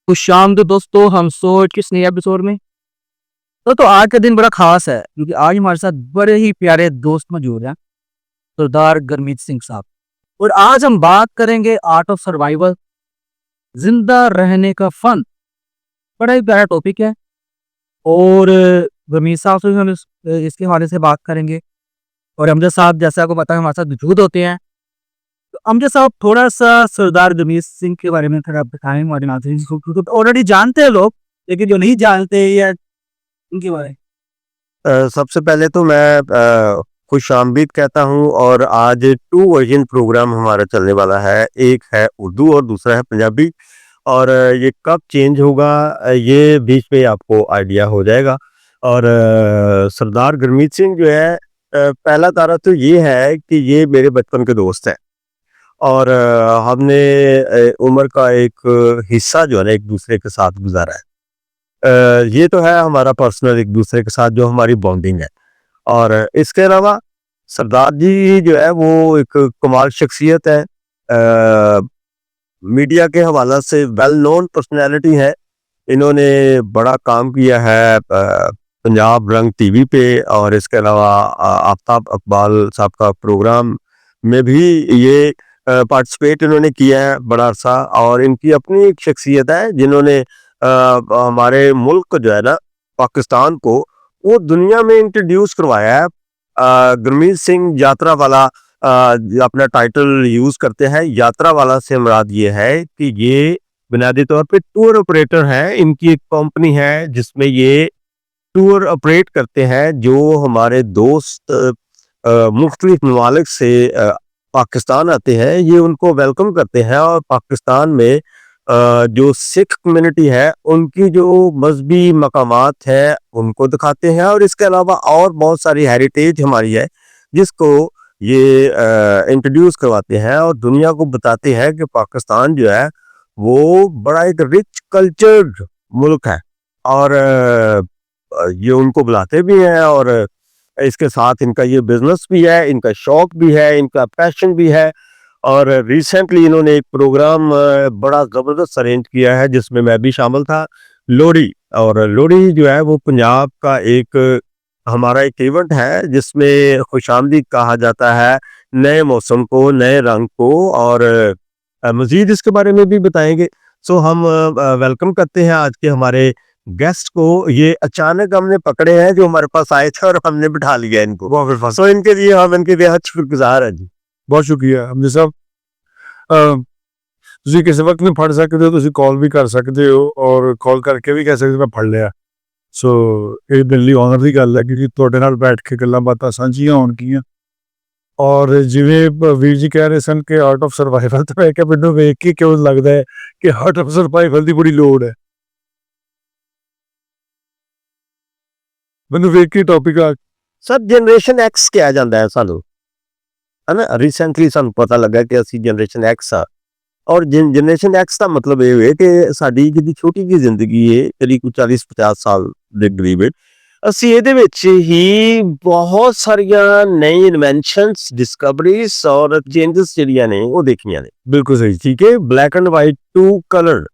खुशामद दोस्तों, हम सोच किस नए एपिसोड में। तो आज का दिन बड़ा खास है क्योंकि आज हमारे साथ बड़े ही प्यारे दोस्त मौजूद हैं, सरदार गुरमीत सिंह साहब। और आज हम बात करेंगे आर्ट ऑफ सर्वाइवल, जिंदा रहने का फन। बड़ा ही प्यारा टॉपिक है। और गुरमीत साहब से भी हम इसके हवाले से बात करेंगे। और अमजद साहब जैसा आपको पता है हमारे साथ मौजूद होते हैं। तो अमजद साहब थोड़ा सा सरदार गुरमीत सिंह के बारे में थोड़ा बताएं हमारे नाज़रीन को, क्योंकि ऑलरेडी जानते हैं लोग, लेकिन जो नहीं जानते या उनके बारे में। सबसे पहले तो मैं खुशामदीद कहता हूँ और आज 2 वर्जन प्रोग्राम हमारा चलने वाला है। एक है उर्दू और दूसरा है पंजाबी। और ये कब चेंज होगा ये बीच में आपको आइडिया हो जाएगा। और सरदार गुरमीत सिंह जो है, पहला तारा तो ये है कि ये मेरे बचपन के दोस्त हैं। और हमने उम्र का एक हिस्सा जो है ना एक दूसरे के साथ गुजारा है। ये तो है हमारा पर्सनल एक दूसरे के साथ जो हमारी बॉन्डिंग है। और इसके अलावा सरदार जी जो है वो एक कमाल शख्सियत है। मीडिया के हवाला से वेल नोन पर्सनैलिटी है। इन्होंने बड़ा काम किया है पंजाब रंग टीवी पे, और इसके अलावा आफ्ताब इकबाल साहब का प्रोग्राम में भी ये पार्टिसिपेट इन्होंने किया है बड़ा अरसा। और इनकी अपनी एक शख्सियत है जिन्होंने हमारे मुल्क जो है ना पाकिस्तान को वो दुनिया में इंट्रोड्यूस करवाया है। गुरमीत सिंह यात्रा वाला अपना टाइटल यूज करते हैं। यात्रा वाला से मुराद ये है कि ये बुनियादी तौर पे टूर ऑपरेटर है। इनकी एक कंपनी है जिसमें ये टूर ऑपरेट करते हैं। जो हमारे दोस्त मुख्तलिफ ममालिक से पाकिस्तान आते हैं, ये उनको वेलकम करते हैं और पाकिस्तान में जो सिख कम्युनिटी है उनकी जो मजहबी मकामात है उनको दिखाते हैं। और इसके अलावा और बहुत सारी हेरिटेज हमारी है जिसको ये इंट्रोड्यूस करवाते हैं और दुनिया को बताते हैं कि पाकिस्तान जो है वो बड़ा एक रिच कल्चर्ड मुल्क है। और ये उनको बुलाते भी हैं। और इसके साथ इनका ये बिजनेस भी है, इनका शौक भी है, इनका पैशन भी है। और रिसेंटली इन्होंने एक प्रोग्राम बड़ा ज़बरदस्त अरेंज किया है जिसमें मैं भी शामिल था, लोहड़ी। और लोहड़ी जो है वो पंजाब का एक हमारा एक इवेंट है जिसमें खुशामदीद कहा जाता है नए मौसम को, नए रंग को। और मज़ीद इसके बारे में भी बताएंगे। सो हम वेलकम करते हैं आज के हमारे गेस्ट को। ये अचानक हमने पकड़े हैं जो हमारे पास आए थे और हमने बिठा लिया इनको। सो इनके लिए हम इनके बेहद शुक्रगुजार हैं जी। बहुत शुक्रिया ਅਮਜਦ ਸਾਹਿਬ। ਤੁਸੀਂ ਕਿਸੇ ਵਕਤ ਵੀ ਫੜ ਸਕਦੇ ਹੋ, ਤੁਸੀਂ ਕਾਲ ਵੀ ਕਰ ਸਕਦੇ ਹੋ ਔਰ ਕਾਲ ਕਰਕੇ ਵੀ ਕਹਿ ਸਕਦੇ ਮੈਂ ਫੜ ਲਿਆ। ਸੋ ਇਹ ਦਿਲ ਲਈ ਆਨਰ ਦੀ ਗੱਲ ਹੈ ਕਿ ਤੁਹਾਡੇ ਨਾਲ ਬੈਠ ਕੇ ਗੱਲਾਂ ਬਾਤਾਂ ਸਾਂਝੀਆਂ ਹੋਣਗੀਆਂ। ਔਰ ਜਿਵੇਂ ਵੀਰ ਜੀ ਕਹਿ ਰਹੇ ਸਨ ਕਿ ਆਰਟ ਆਫ ਸਰਵਾਈਵਲ, ਤਾਂ ਮੈਂ ਕਿਹਾ ਮੈਨੂੰ ਵੇਖ ਕੇ ਕਿਉਂ ਲੱਗਦਾ ਹੈ ਕਿ ਆਰਟ ਆਫ ਸਰਵਾਈਵਲ ਦੀ ਬੜੀ ਲੋੜ ਹੈ। ਮੈਨੂੰ ਵੇਖ ਕੇ ਟੌਪਿਕ ਆ ਸਰ ਜਨਰੇਸ਼ਨ ਐਕਸ ਕਿਹਾ ਜਾਂਦਾ ਹੈ ਸਾਨੂੰ, है ना। रिसेंटली ਸਾਨੂੰ ਪਤਾ ਲੱਗਾ ਕਿ ਅਸੀਂ ਜਨਰੇਸ਼ਨ ਐਕਸ ਆ। ਔਰ ਜਨਰੇਸ਼ਨ ਐਕਸ ਦਾ ਮਤਲਬ ਇਹ ਹੈ ਕਿ ਸਾਡੀ ਜਿਹੜੀ ਛੋਟੀ ਜਿਹੀ ਜ਼ਿੰਦਗੀ ਹੈ ਜਿਹੜੀ ਕੋਈ 40-50 ਸਾਲ ਦੇ ਕਰੀਬ ਹੈ, ਅਸੀਂ ਇਹਦੇ ਵਿੱਚ ਹੀ ਬਹੁਤ ਸਾਰੀਆਂ ਨਈ ਇਨਵੈਂਸ਼ਨਸ, ਡਿਸਕਵਰੀਜ਼ ਔਰ ਚੇਂਜਸ ਜਿਹੜੀਆਂ ਨੇ ਉਹ ਦੇਖੀਆਂ ਨੇ। ਬਿਲਕੁਲ ਸਹੀ। ਠੀਕ ਹੈ, black and white to colour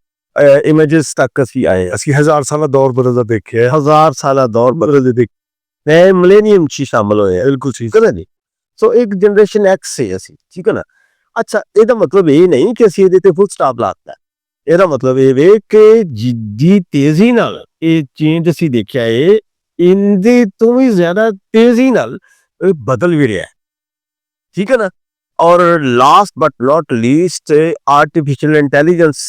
images ਤੱਕ ਅਸੀਂ ਆਏ। ਅਸੀਂ 1000 ਸਾਲਾ ਦੌਰ ਬਦਲਦਾ ਦੇਖਿਆ, 1000 ਸਾਲਾ ਦੌਰ ਬਦਲਦੇ ਦੇਖੇ, ਮਿਲੇਨੀਅਮ 'ਚ ਸ਼ਾਮਲ ਹੋਏ। ਬਿਲਕੁਲ ਸਹੀ। ਕਦੇ ਨਹੀਂ। ਸੋ ਇੱਕ ਜਨਰੇਸ਼ਨ ਐਕਸ ਸੇ ਅਸੀਂ, ਠੀਕ ਹੈ ਨਾ। ਅੱਛਾ, ਇਹਦਾ ਮਤਲਬ ਇਹ ਨਹੀਂ ਕਿ ਅਸੀਂ ਇਹਦੇ ਤੇ ਫੁੱਲ ਸਟਾਪ ਲਾਤਾ। ਇਹਦਾ ਮਤਲਬ ਇਹ ਵੇ ਕਿ ਜਿੱਦੀ ਤੇਜ਼ੀ ਨਾਲ ਇਹ ਚੇਂਜ ਅਸੀਂ ਦੇਖਿਆ ਏ, ਇਹਦੇ ਤੋਂ ਵੀ ਜ਼ਿਆਦਾ ਤੇਜ਼ੀ ਨਾਲ ਇਹ ਬਦਲ ਵੀ ਰਿਹਾ, ਠੀਕ ਹੈ ਨਾ। ਔਰ last but not least artificial intelligence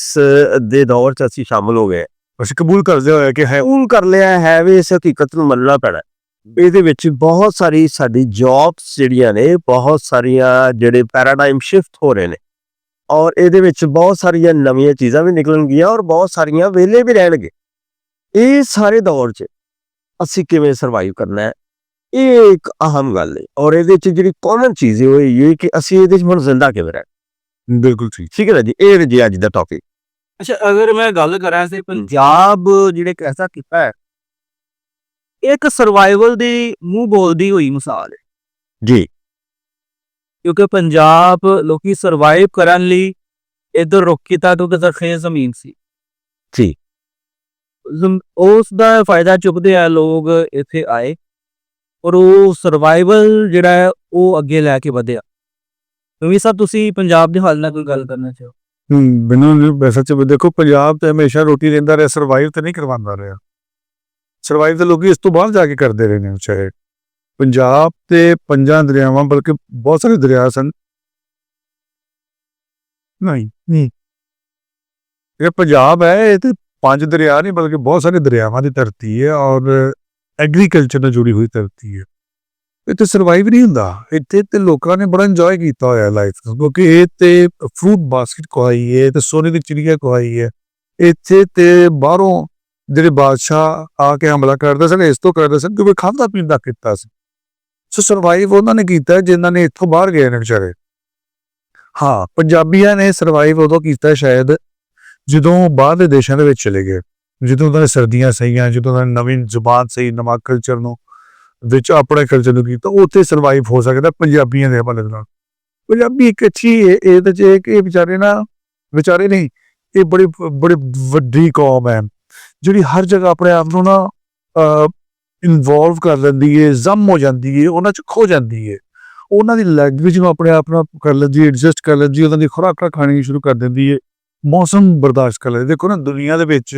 ਦੇ ਦੌਰ 'ਚ ਅਸੀਂ ਸ਼ਾਮਲ ਹੋ ਗਏ। ਅਸੀਂ ਕਬੂਲ ਕਰਦੇ ਹੋਇਆ ਕਿ ਹੈ ਕਬੂਲ ਕਰ ਲਿਆ ਹੈ ਵੀ ਇਸ ਹਕੀਕਤ ਨੂੰ ਮੰਨਣਾ ਪੈਣਾ। ਇਹਦੇ ਵਿੱਚ ਬਹੁਤ ਸਾਰੀ ਸਾਡੀ ਜੌਬਸ ਜਿਹੜੀਆਂ ਨੇ, ਬਹੁਤ ਸਾਰੀਆਂ ਜਿਹੜੇ ਪੈਰਾਡਾਈਮ ਸ਼ਿਫਟ ਹੋ ਰਹੇ ਨੇ। ਔਰ ਇਹਦੇ ਵਿੱਚ ਬਹੁਤ ਸਾਰੀਆਂ ਨਵੀਆਂ ਚੀਜ਼ਾਂ ਵੀ ਨਿਕਲਣਗੀਆਂ ਔਰ ਬਹੁਤ ਸਾਰੀਆਂ ਵਿਹਲੇ ਵੀ ਰਹਿਣਗੇ। ਇਹ ਸਾਰੇ ਦੌਰ 'ਚ ਅਸੀਂ ਕਿਵੇਂ ਸਰਵਾਈਵ ਕਰਨਾ ਹੈ, ਇਹ ਇੱਕ ਅਹਿਮ ਗੱਲ ਹੈ। ਔਰ ਇਹਦੇ 'ਚ ਜਿਹੜੀ ਕਾਮਨ ਚੀਜ਼ ਹੈ ਉਹ ਇਹ ਕਿ ਅਸੀਂ ਇਹਦੇ 'ਚ ਹੁਣ ਜ਼ਿੰਦਾ ਕਿਵੇਂ ਰਹਿਣਾ। ਬਿਲਕੁਲ ਠੀਕ। ਠੀਕ ਹੈ ਨਾ ਜੀ, ਇਹ ਜੀ ਅੱਜ ਦਾ ਟੌਪਿਕ। अच्छा, अगर मैं गल करा ते पंजाब जिहड़े कैसा कीता है, एक सर्वाइवल दी मूंह बोलदी हुई मिसाल है। जी, क्योंकि पंजाब लोकी सर्वाइव करन लई इधर रुख कीता क्योंकि सरखेज जमीन सी। ਜੀ ਉਸ ਦਾ ਫਾਇਦਾ ਚੁੱਕਦੇ ਆ ਲੋਕ ਇੱਥੇ ਆਏ ਔਰ ਉਹ ਸਰਵਾਈਵਲ ਜਿਹੜਾ ਹੈ ਉਹ ਅੱਗੇ ਲੈ ਕੇ ਵਧਿਆ। ਕਿਉਂਕਿ ਸਰ ਤੁਸੀਂ ਪੰਜਾਬ ਦੇ ਹਾਲ ਨਾਲ ਕੋਈ ਗੱਲ ਕਰਨਾ ਚਾਹੋ? ਮੈਨੂੰ ਵੈਸੇ ਚ ਦੇਖੋ, ਪੰਜਾਬ ਤੇ ਹਮੇਸ਼ਾ ਰੋਟੀ ਦਿੰਦਾ ਰਿਹਾ, ਸਰਵਾਈਵ ਤੇ ਨਹੀਂ ਕਰਵਾਉਂਦਾ ਰਿਹਾ। ਸਰਵਾਈਵ ਤੇ ਲੋਕੀ ਇਸ ਤੋਂ ਬਾਹਰ ਜਾ ਕੇ ਕਰਦੇ ਰਹੇ ਨੇ। ਚਾਹੇ ਪੰਜਾਬ ਤੇ ਪੰਜਾਂ ਦਰਿਆਵਾਂ, ਬਲਕਿ ਬਹੁਤ ਸਾਰੇ ਦਰਿਆ ਸਨ। ਨਹੀਂ ਇਹ ਪੰਜਾਬ ਹੈ, ਇਹ ਤੇ 5 ਦਰਿਆ ਨਹੀਂ ਬਲਕਿ ਬਹੁਤ ਸਾਰੇ ਦਰਿਆਵਾਂ ਦੀ ਧਰਤੀ ਹੈ ਔਰ ਐਗਰੀਕਲਚਰ ਨਾਲ ਜੁੜੀ ਹੋਈ ਧਰਤੀ ਹੈ। ਇੱਥੇ ਸਰਵਾਈਵ ਨਹੀਂ ਹੁੰਦਾ। ਇੱਥੇ ਤੇ ਲੋਕਾਂ ਨੇ ਬੜਾ ਇੰਜੋਏ ਕੀਤਾ ਹੋਇਆ ਲਾਈਫ, ਕਿਉਂਕਿ ਇਹ ਤੇ ਫਰੂਟ ਬਾਸਕਟ ਕਹਾਈ ਹੈ ਤੇ ਸੋਨੇ ਦੀ ਚਿੜੀਆ ਕਹਾਈ ਹੈ। ਇੱਥੇ ਤੇ ਬਾਹਰੋਂ ਜਿਹੜੇ ਬਾਦਸ਼ਾਹ ਆ ਕੇ ਹਮਲਾ ਕਰਦੇ ਸਨ, ਇਸ ਤੋਂ ਕਰਦੇ ਸਨ ਕਿਉਂਕਿ ਖਾਂਦਾ ਪੀਂਦਾ ਕੀਤਾ ਸੀ। ਸੋ ਸਰਵਾਈਵ ਉਹਨਾਂ ਨੇ ਕੀਤਾ ਜਿਨ੍ਹਾਂ ਨੇ ਇੱਥੋਂ ਬਾਹਰ ਗਏ ਨੇ ਵਿਚਾਰੇ। ਹਾਂ, ਪੰਜਾਬੀਆਂ ਨੇ ਸਰਵਾਈਵ ਉਦੋਂ ਕੀਤਾ ਸ਼ਾਇਦ ਜਦੋਂ ਬਾਹਰਲੇ ਦੇਸ਼ਾਂ ਦੇ ਵਿੱਚ ਚਲੇ ਗਏ, ਜਦੋਂ ਉਹਨਾਂ ਨੇ ਸਰਦੀਆਂ ਸਹੀਆਂ, ਜਦੋਂ ਉਹਨਾਂ ਨੇ ਨਵੀਂ ਜ਼ੁਬਾਨ ਸਹੀ, ਨਵਾਂ ਕਲਚਰ ਨੂੰ ਵਿੱਚ ਆਪਣੇ ਕਲਚਰ ਨੂੰ ਕੀਤਾ, ਉੱਥੇ ਸਰਵਾਈਵ ਹੋ ਸਕਦਾ ਪੰਜਾਬੀਆਂ ਦੇ ਹਵਾਲੇ ਨਾਲ। ਪੰਜਾਬੀ ਇੱਕ ਅੱਛੀ ਇਹਦੇ 'ਚ ਇਹ ਵਿਚਾਰੇ ਨਹੀਂ, ਇਹ ਬੜੀ ਵੱਡੀ ਕੌਮ ਹੈ ਜਿਹੜੀ ਹਰ ਜਗ੍ਹਾ ਆਪਣੇ ਆਪ ਨੂੰ ਨਾ ਇਨਵੋਲਵ ਕਰ ਲੈਂਦੀ ਹੈ, ਜ਼ਮ ਹੋ ਜਾਂਦੀ ਹੈ, ਉਹਨਾਂ 'ਚ ਖੋ ਜਾਂਦੀ ਹੈ। ਉਹਨਾਂ ਦੀ ਲੈਂਗੁਏਜ ਨੂੰ ਆਪਣੇ ਆਪ ਨਾਲ ਕਰ ਲੈਂਦੀ ਹੈ, ਐਡਜਸਟ ਕਰ ਲੈਂਦੀ ਹੈ, ਉਹਨਾਂ ਦੀ ਖੁਰਾਕਾਂ ਖਾਣੀ ਸ਼ੁਰੂ ਕਰ ਦਿੰਦੀ ਹੈ, ਮੌਸਮ ਬਰਦਾਸ਼ਤ ਕਰ ਲੈਂਦੀ। ਦੇਖੋ ਨਾ, ਦੁਨੀਆ ਦੇ ਵਿੱਚ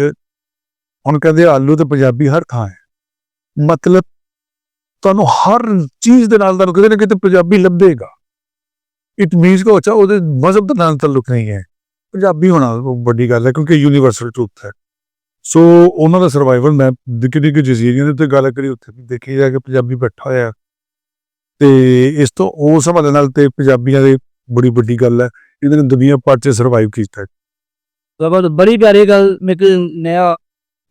ਹੁਣ ਕਹਿੰਦੇ ਆਲੂ ਤੇ ਪੰਜਾਬੀ ਹਰ ਥਾਂ ਹੈ, ਮਤਲਬ ਤੁਹਾਨੂੰ ਹਰ ਚੀਜ਼ ਦੇ ਨਾਲ ਤੁਹਾਨੂੰ ਕਿਤੇ ਨਾ ਕਿਤੇ ਪੰਜਾਬੀ ਲੱਭੇਗਾ। ਇਟ ਮੀਨਸ ਕਿ ਅੱਛਾ ਉਹਦੇ ਮਜ਼ਹਬ ਦੇ ਨਾਲ ਤਾਲੁਕ ਨਹੀਂ ਹੈ, ਪੰਜਾਬੀ ਹੋਣਾ ਵੱਡੀ ਗੱਲ ਹੈ ਕਿਉਂਕਿ ਯੂਨੀਵਰਸਲ ਟਰੂਥ ਹੈ। ਸੋ ਉਹਨਾਂ ਦਾ ਸਰਵਾਈਵਲ ਮੈਂ ਨਿੱਕੇ ਜਜ਼ੀਰਿਆਂ ਦੇ ਉੱਤੇ ਗੱਲ ਕਰੀ, ਉੱਥੇ ਦੇਖੀ ਜਾ ਕੇ ਪੰਜਾਬੀ ਬੈਠਾ ਹੋਇਆ ਤੇ ਇਸ ਤੋਂ ਉਸ ਹਵਾਲੇ ਨਾਲ ਤੇ ਪੰਜਾਬੀਆਂ ਦੀ ਬੜੀ ਵੱਡੀ ਗੱਲ ਹੈ, ਇਹਨਾਂ ਨੇ ਦੁਨੀਆ ਭਰ 'ਚ ਸਰਵਾਈਵ ਕੀਤਾ। ਬੜੀ ਪਿਆਰੀ ਗੱਲ ਮੈਂ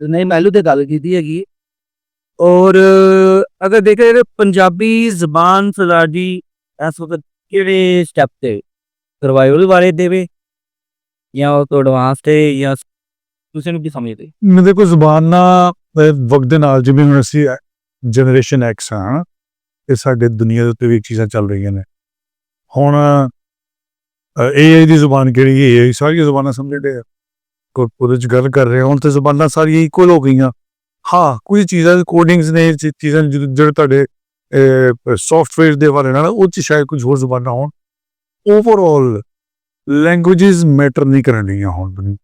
ਨਏ ਪਹਿਲੂ ਤੇ ਗੱਲ ਕੀਤੀ ਹੈਗੀ। ਔਰ ਅਗਰ ਦੇਖਿਆ ਜਾਏ ਪੰਜਾਬੀ ਜ਼ਬਾਨ ਸਰਦਾਰ ਜੀ ਇਸ ਵਕਤ ਕਿਹੜੇ ਸਟੈਪ ਤੇ ਸਰਵਾਈਵਲ ਬਾਰੇ ਦੇਵੇ ਜਾਂ ਉਹ ਤੋਂ ਐਡਵਾਂਸ ਤੇ ਜਾਂ ਤੁਸੀਂ ਨੂੰ ਕੀ ਸਮਝਦੇ? ਮੈਂ ਦੇਖੋ, ਜ਼ੁਬਾਨ ਨਾਲ ਵਕਤ ਦੇ ਨਾਲ, ਜਿਵੇਂ ਹੁਣ ਅਸੀਂ ਜਨਰੇਸ਼ਨ ਐਕਸ ਹਾਂ, ਇਹ ਸਾਡੇ ਦੁਨੀਆ ਦੇ ਉੱਤੇ ਵੀ ਚੀਜ਼ਾਂ ਚੱਲ ਰਹੀਆਂ ਨੇ। ਹੁਣ AI ਦੀ ਜ਼ੁਬਾਨ ਕਿਹੜੀ ਹੈ, ਸਾਰੀਆਂ ਜ਼ੁਬਾਨਾਂ ਸਮਝਦੇ ਆ, ਉਹਦੇ 'ਚ ਗੱਲ ਕਰ ਰਹੇ ਹੁਣ ਤੇ ਜ਼ੁਬਾਨਾਂ ਸਾਰੀਆਂ ਇਕੁਅਲ ਹੋ ਗਈਆਂ। ਹਾਂ, ਕੁਝ ਚੀਜ਼ਾਂ ਕੋਡਿੰਗਸ ਨੇ, ਚੀਜ਼ਾਂ ਜਿਹੜੇ ਤੁਹਾਡੇ ਸੌਫਟਵੇਅਰ ਦੇ ਬਾਰੇ ਨਾਲ ਉਹ 'ਚ ਸ਼ਾਇਦ ਕੁਝ ਹੋਰ ਜ਼ੁਬਾਨਾਂ ਹੋਣ। ਓਵਰਆਲ ਲੈਂਗੁਏਜਿਸ ਮੈਟਰ ਨਹੀਂ ਕਰਨੀਆਂ ਹੁਣ।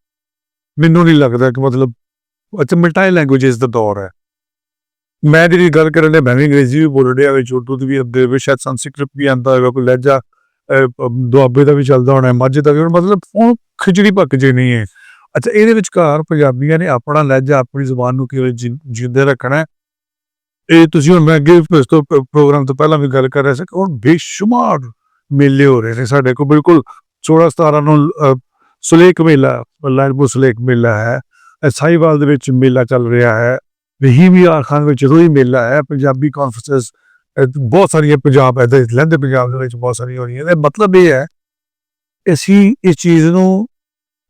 ਮੈਨੂੰ ਨਹੀਂ ਲੱਗਦਾ ਕਿ ਮਤਲਬ ਅੱਛਾ ਮਲਟਾਈ ਲੈਂਗੁਏਜਿਸ ਦਾ ਦੌਰ ਹੈ। ਮੈਂ ਜਿਹੜੀ ਗੱਲ ਕਰਨ ਡਿਆ, ਮੈਂ ਵੀ ਅੰਗਰੇਜ਼ੀ ਵੀ ਬੋਲ ਰਿਹਾ ਵਿੱਚ, ਉਰਦੂ ਦੀ ਵੀ ਅੱਗੇ ਵੀ, ਸ਼ਾਇਦ ਸੰਸਕ੍ਰਿਤ ਵੀ ਆਉਂਦਾ ਹੋਵੇਗਾ, ਕੋਈ ਲਹਿਜਾ ਦੁਆਬੇ ਦਾ ਵੀ ਚੱਲਦਾ ਹੋਣਾ, ਮਾਝੇ ਦਾ ਵੀ, ਮਤਲਬ ਉਹ ਖਿਚੜੀ ਪੱਕ ਜੇ ਨਹੀਂ ਹੈ। ਅੱਛਾ, ਇਹਦੇ ਵਿਚਕਾਰ ਪੰਜਾਬੀਆਂ ਨੇ ਆਪਣਾ ਲਹਿਜਾ, ਆਪਣੀ ਜ਼ੁਬਾਨ ਨੂੰ ਕਿਵੇਂ ਜਿੰਦੇ ਰੱਖਣਾ, ਇਹ ਤੁਸੀਂ ਹੁਣ ਮੈਂ ਅੱਗੇ ਇਸ ਤੋਂ ਪ੍ਰੋਗਰਾਮ ਤੋਂ ਪਹਿਲਾਂ ਵੀ ਗੱਲ ਕਰ ਰਿਹਾ ਸੀ ਕਿ ਹੁਣ ਬੇਸ਼ੁਮਾਰ ਮੇਲੇ ਹੋ ਰਹੇ ਨੇ ਸਾਡੇ ਕੋਲ। ਬਿਲਕੁਲ 16-17 ਨੂੰ ਸੁਲੇਖ ਮੇਲਾ, ਲਾਇਲਪੁਰ ਸੁਲੇਖ ਮੇਲਾ ਹੈ, ਸਾਹੀਵਾਲ ਦੇ ਵਿੱਚ ਮੇਲਾ ਚੱਲ ਰਿਹਾ ਹੈ, ਰਹੀਮੀਆਰ ਖਾਨ ਵਿੱਚ ਰੋਈ ਮੇਲਾ ਹੈ, ਪੰਜਾਬੀ ਕਾਨਫਰੰਸ ਬਹੁਤ ਸਾਰੀਆਂ ਪੰਜਾਬ ਲਹਿੰਦੇ ਪੰਜਾਬ ਦੇ ਵਿੱਚ ਬਹੁਤ ਸਾਰੀਆਂ ਹੋ ਰਹੀਆਂ ਨੇ। ਮਤਲਬ ਇਹ ਹੈ ਅਸੀਂ ਇਸ ਚੀਜ਼ ਨੂੰ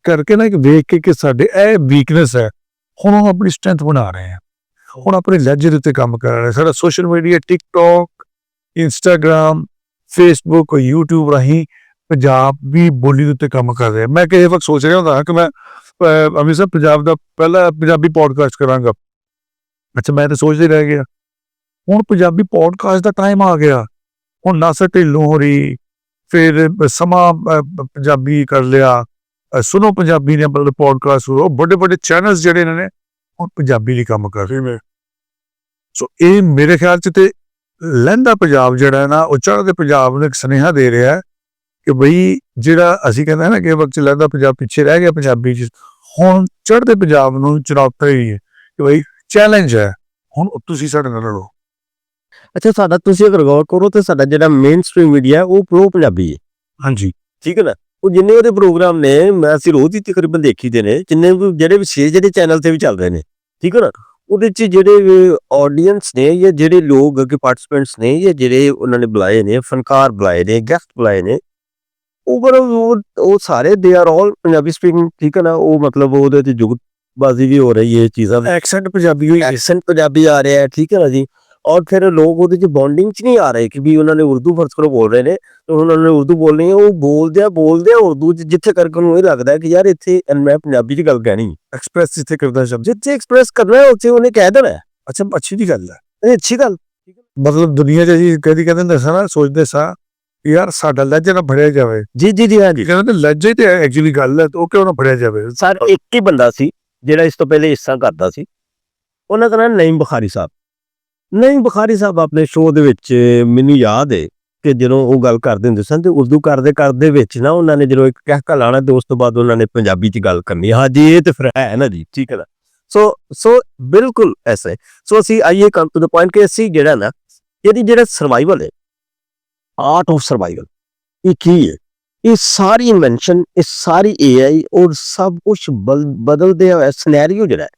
ਕਰਕੇ ਨਾ ਇੱਕ ਵੇਖ ਕੇ ਕਿ ਸਾਡੇ ਇਹ ਵੀਕਨੈਸ ਹੈ, ਹੁਣ ਉਹ ਆਪਣੀ ਸਟਰੈਂਥ ਬਣਾ ਰਹੇ ਹਾਂ, ਹੁਣ ਆਪਣੇ ਲਹਿਜੇ ਦੇ ਉੱਤੇ ਕੰਮ ਕਰ ਰਹੇ। ਸਾਡਾ social media, TikTok, Instagram, Facebook, YouTube ਰਾਹੀਂ ਪੰਜਾਬੀ ਬੋਲੀ ਦੇ ਉੱਤੇ ਕੰਮ ਕਰ ਰਿਹਾ। ਮੈਂ ਕਿਸੇ ਵਕਤ ਸੋਚ ਰਿਹਾ ਹੁੰਦਾ ਕਿ ਮੈਂ ਅੰਮ੍ਰਿਤਸਰ ਪੰਜਾਬ ਦਾ ਪਹਿਲਾ ਪੰਜਾਬੀ ਪੋਡਕਾਸਟ ਕਰਾਂਗਾ। ਅੱਛਾ, ਮੈਂ ਤਾਂ ਸੋਚਦੇ ਰਹਿ ਗਿਆ। ਹੁਣ ਪੰਜਾਬੀ ਪੋਡਕਾਸਟ ਦਾ ਟਾਈਮ ਆ ਗਿਆ। ਹੁਣ ਨਾਸਰ ਢਿੱਲੋਂ ਹੋ ਰਹੀ, ਫਿਰ ਸਮਾਂ ਪੰਜਾਬੀ ਕਰ ਲਿਆ, ਸੁਣੋ ਪੰਜਾਬੀ ਨੇ ਮਤਲਬ ਪੋਡਕਾਸਟ, ਵੱਡੇ ਚੈਨਲਸ ਜਿਹੜੇ ਨੇ ਹੁਣ ਪੰਜਾਬੀ ਲਈ ਕੰਮ ਕਰ ਰਹੇ ਨੇ। ਸੋ ਇਹ ਮੇਰੇ ਖਿਆਲ 'ਚ ਤੇ ਲਹਿੰਦਾ ਪੰਜਾਬ ਜਿਹੜਾ ਹੈ ਨਾ, ਉਹ ਚੜ੍ਹਦੇ ਪੰਜਾਬ ਨੂੰ ਇੱਕ ਸੁਨੇਹਾ ਦੇ ਰਿਹਾ ਕਿ ਬਈ ਜਿਹੜਾ ਅਸੀਂ ਕਹਿੰਦੇ ਨਾ ਕਿ ਵਕਤ ਲਹਿੰਦਾ ਪੰਜਾਬ ਪਿੱਛੇ ਰਹਿ ਗਿਆ ਪੰਜਾਬੀ 'ਚ, ਹੁਣ ਚੜ੍ਹਦੇ ਪੰਜਾਬ ਨੂੰ ਚੁਣੌਤੀ ਹੈ ਕਿ ਬਈ ਚੈਲੰਜ ਹੈ, ਹੁਣ ਤੁਸੀਂ ਸਾਡੇ ਨਾਲ ਲੜੋ। ਅੱਛਾ, ਸਾਡਾ ਤੁਸੀਂ ਅਗਰ ਗੌਰ ਕਰੋ ਤੇ ਸਾਡਾ ਜਿਹੜਾ ਮੇਨ ਸਟ੍ਰੀਮ ਮੀਡੀਆ ਉਹ ਪ੍ਰੋ ਪੰਜਾਬੀ ਹੈ। ਹਾਂਜੀ, ਠੀਕ ਹੈ ਨਾ। ਉਹ ਜਿੰਨੇ ਉਹਦੇ ਪ੍ਰੋਗਰਾਮ ਨੇ ਅਸੀਂ ਰੋਜ਼ ਹੀ ਤਕਰੀਬਨ ਦੇਖੀ ਦੇ ਨੇ, ਜਿੰਨੇ ਜਿਹੜੇ ਵਿਸ਼ੇਸ਼ ਜਿਹੜੇ ਚੈਨਲ ਤੇ ਵੀ ਚੱਲ ਰਹੇ ਨੇ, ਠੀਕ ਹੈ ਨਾ। ਉਹਦੇ 'ਚ ਜਿਹੜੇ ਆਡੀਅנס ਨੇ ਜਾਂ ਜਿਹੜੇ ਲੋਕ ਅੱਗੇ ਪਾਰਟਿਸਪੈਂਟਸ ਨੇ ਜਾਂ ਜਿਹੜੇ ਉਹਨਾਂ ਨੇ ਬੁਲਾਏ ਨੇ, ਫਨਕਾਰ ਬੁਲਾਏ ਨੇ, ਗੈਸਟ ਬੁਲਾਏ ਨੇ, ਉਹ ਸਾਰੇ they are all Punjabi speaking, ਠੀਕ ਹੈ ਨਾ। ਉਹ ਮਤਲਬ ਉਹਦੇ 'ਚ ਜੁਗਤਬਾਜ਼ੀ ਵੀ ਹੋ ਰਹੀ ਹੈ, ਚੀਜ਼ਾਂ ਐਕਸੈਂਟ ਪੰਜਾਬੀ ਹੋਈ, ਐਕਸੈਂਟ ਪੰਜਾਬੀ ਆ ਰਿਹਾ ਹੈ, ਠੀਕ ਹੈ ਨਾ ਜੀ। ਔਰ ਫਿਰ ਲੋਕ ਉਹਦੇ 'ਚ ਬੌਂਡਿੰਗ 'ਚ ਨਹੀਂ ਆ ਰਹੇ ਕਿ ਵੀ ਉਹਨਾਂ ਨੇ ਉਰਦੂ ਫਰਜ਼ ਕਰੋ ਬੋਲ ਰਹੇ ਨੇ ਤੇ ਹੁਣ ਉਹਨਾਂ ਨੇ ਉਰਦੂ ਬੋਲਣੀ ਹੈ, ਉਹ ਬੋਲਦੇ ਆ ਉਰਦੂ 'ਚ, ਜਿੱਥੇ ਕਰਕੇ ਉਹਨੂੰ ਇਹ ਲੱਗਦਾ ਕਿ ਯਾਰ ਇੱਥੇ ਮੈਂ ਪੰਜਾਬੀ 'ਚ ਗੱਲ ਕਹਿਣੀ, ਐਕਸਪ੍ਰੈਸ ਜਿੱਥੇ ਕਰਦਾ ਸ਼ਬਦ। ਜਿੱਥੇ ਐਕਸਪ੍ਰੈਸ ਕਰਨਾ ਹੈ ਉੱਥੇ ਉਹਨੇ ਕਹਿ ਦੇਣਾ ਹੈ। ਅੱਛਾ, ਅੱਛੀ ਦੀ ਗੱਲ ਹੈ। ਇਹ ਅੱਛੀ ਗੱਲ, ਮਤਲਬ ਦੁਨੀਆ 'ਚ ਅਸੀਂ ਕਦੀ ਕਹਿੰਦੇ ਹੁੰਦੇ ਸਾਂ ਨਾ, ਸੋਚਦੇ ਸਾਂ ਯਾਰ ਸਾਡਾ ਲਹਿਜਾ ਨਾ ਫੜਿਆ ਜਾਵੇ। ਜੀ ਜੀ ਜੀ, ਹਾਂਜੀ ਕਹਿੰਦੇ ਲਹਿਜਾ ਹੀ ਤੇ ਐਕਚੁਅਲੀ ਗੱਲ ਹੈ, ਤੇ ਉਹ ਕਿਉਂ ਨਾ ਫੜਿਆ ਜਾਵੇ। ਸਰ, ਇੱਕ ਹੀ ਬੰਦਾ ਸੀ ਜਿਹੜਾ ਇਸ ਤੋਂ ਪਹਿਲੇ ਹਿੱਸਾ ਕਰਦਾ ਸੀ, ਉਹਨਾਂ ਦਾ ਨਾਮ ਨਈਮ ਬੁਖਾਰੀ ਸਾਹਿਬ। ਨਈਮ ਬੁਖਾਰੀ ਸਾਹਿਬ ਆਪਣੇ ਸ਼ੋਅ ਦੇ ਵਿੱਚ ਮੈਨੂੰ ਯਾਦ ਹੈ ਕਿ ਜਦੋਂ ਉਹ ਗੱਲ ਕਰਦੇ ਹੁੰਦੇ ਸਨ ਤੇ ਉਰਦੂ ਕਰਦੇ ਵਿੱਚ ਨਾ ਉਹਨਾਂ ਨੇ ਜਦੋਂ ਇੱਕ ਕਹਿਕਾ ਲਾਣਾ ਤੇ ਉਸ ਤੋਂ ਬਾਅਦ ਉਹਨਾਂ ਨੇ ਪੰਜਾਬੀ 'ਚ ਗੱਲ ਕਰਨੀ। ਹਾਂ ਜੀ, ਇਹ ਤੇ ਫਿਰ ਹੈ ਨਾ ਜੀ, ਠੀਕ ਹੈ ਨਾ। ਸੋ ਬਿਲਕੁਲ ਐਸਾ ਹੈ। ਸੋ ਅਸੀਂ ਆਈਏ ਕਮ ਟੂ ਦ ਪੁਆਇੰਟ ਕਿ ਅਸੀਂ ਜਿਹੜਾ ਨਾ ਇਹਦੀ ਜਿਹੜਾ ਸਰਵਾਈਵਲ ਹੈ, ਆਰਟ ਆਫ ਸਰਵਾਈਵਲ, ਇਹ ਕੀ ਹੈ? ਇਹ ਸਾਰੀ ਇਨਵੈਂਸ਼ਨ, ਇਹ ਸਾਰੀ AI ਔਰ ਸਭ ਕੁਝ ਬਦਲਦੇ ਹੋਇਆ ਸਿਨੈਰੀਓ ਜਿਹੜਾ ਹੈ,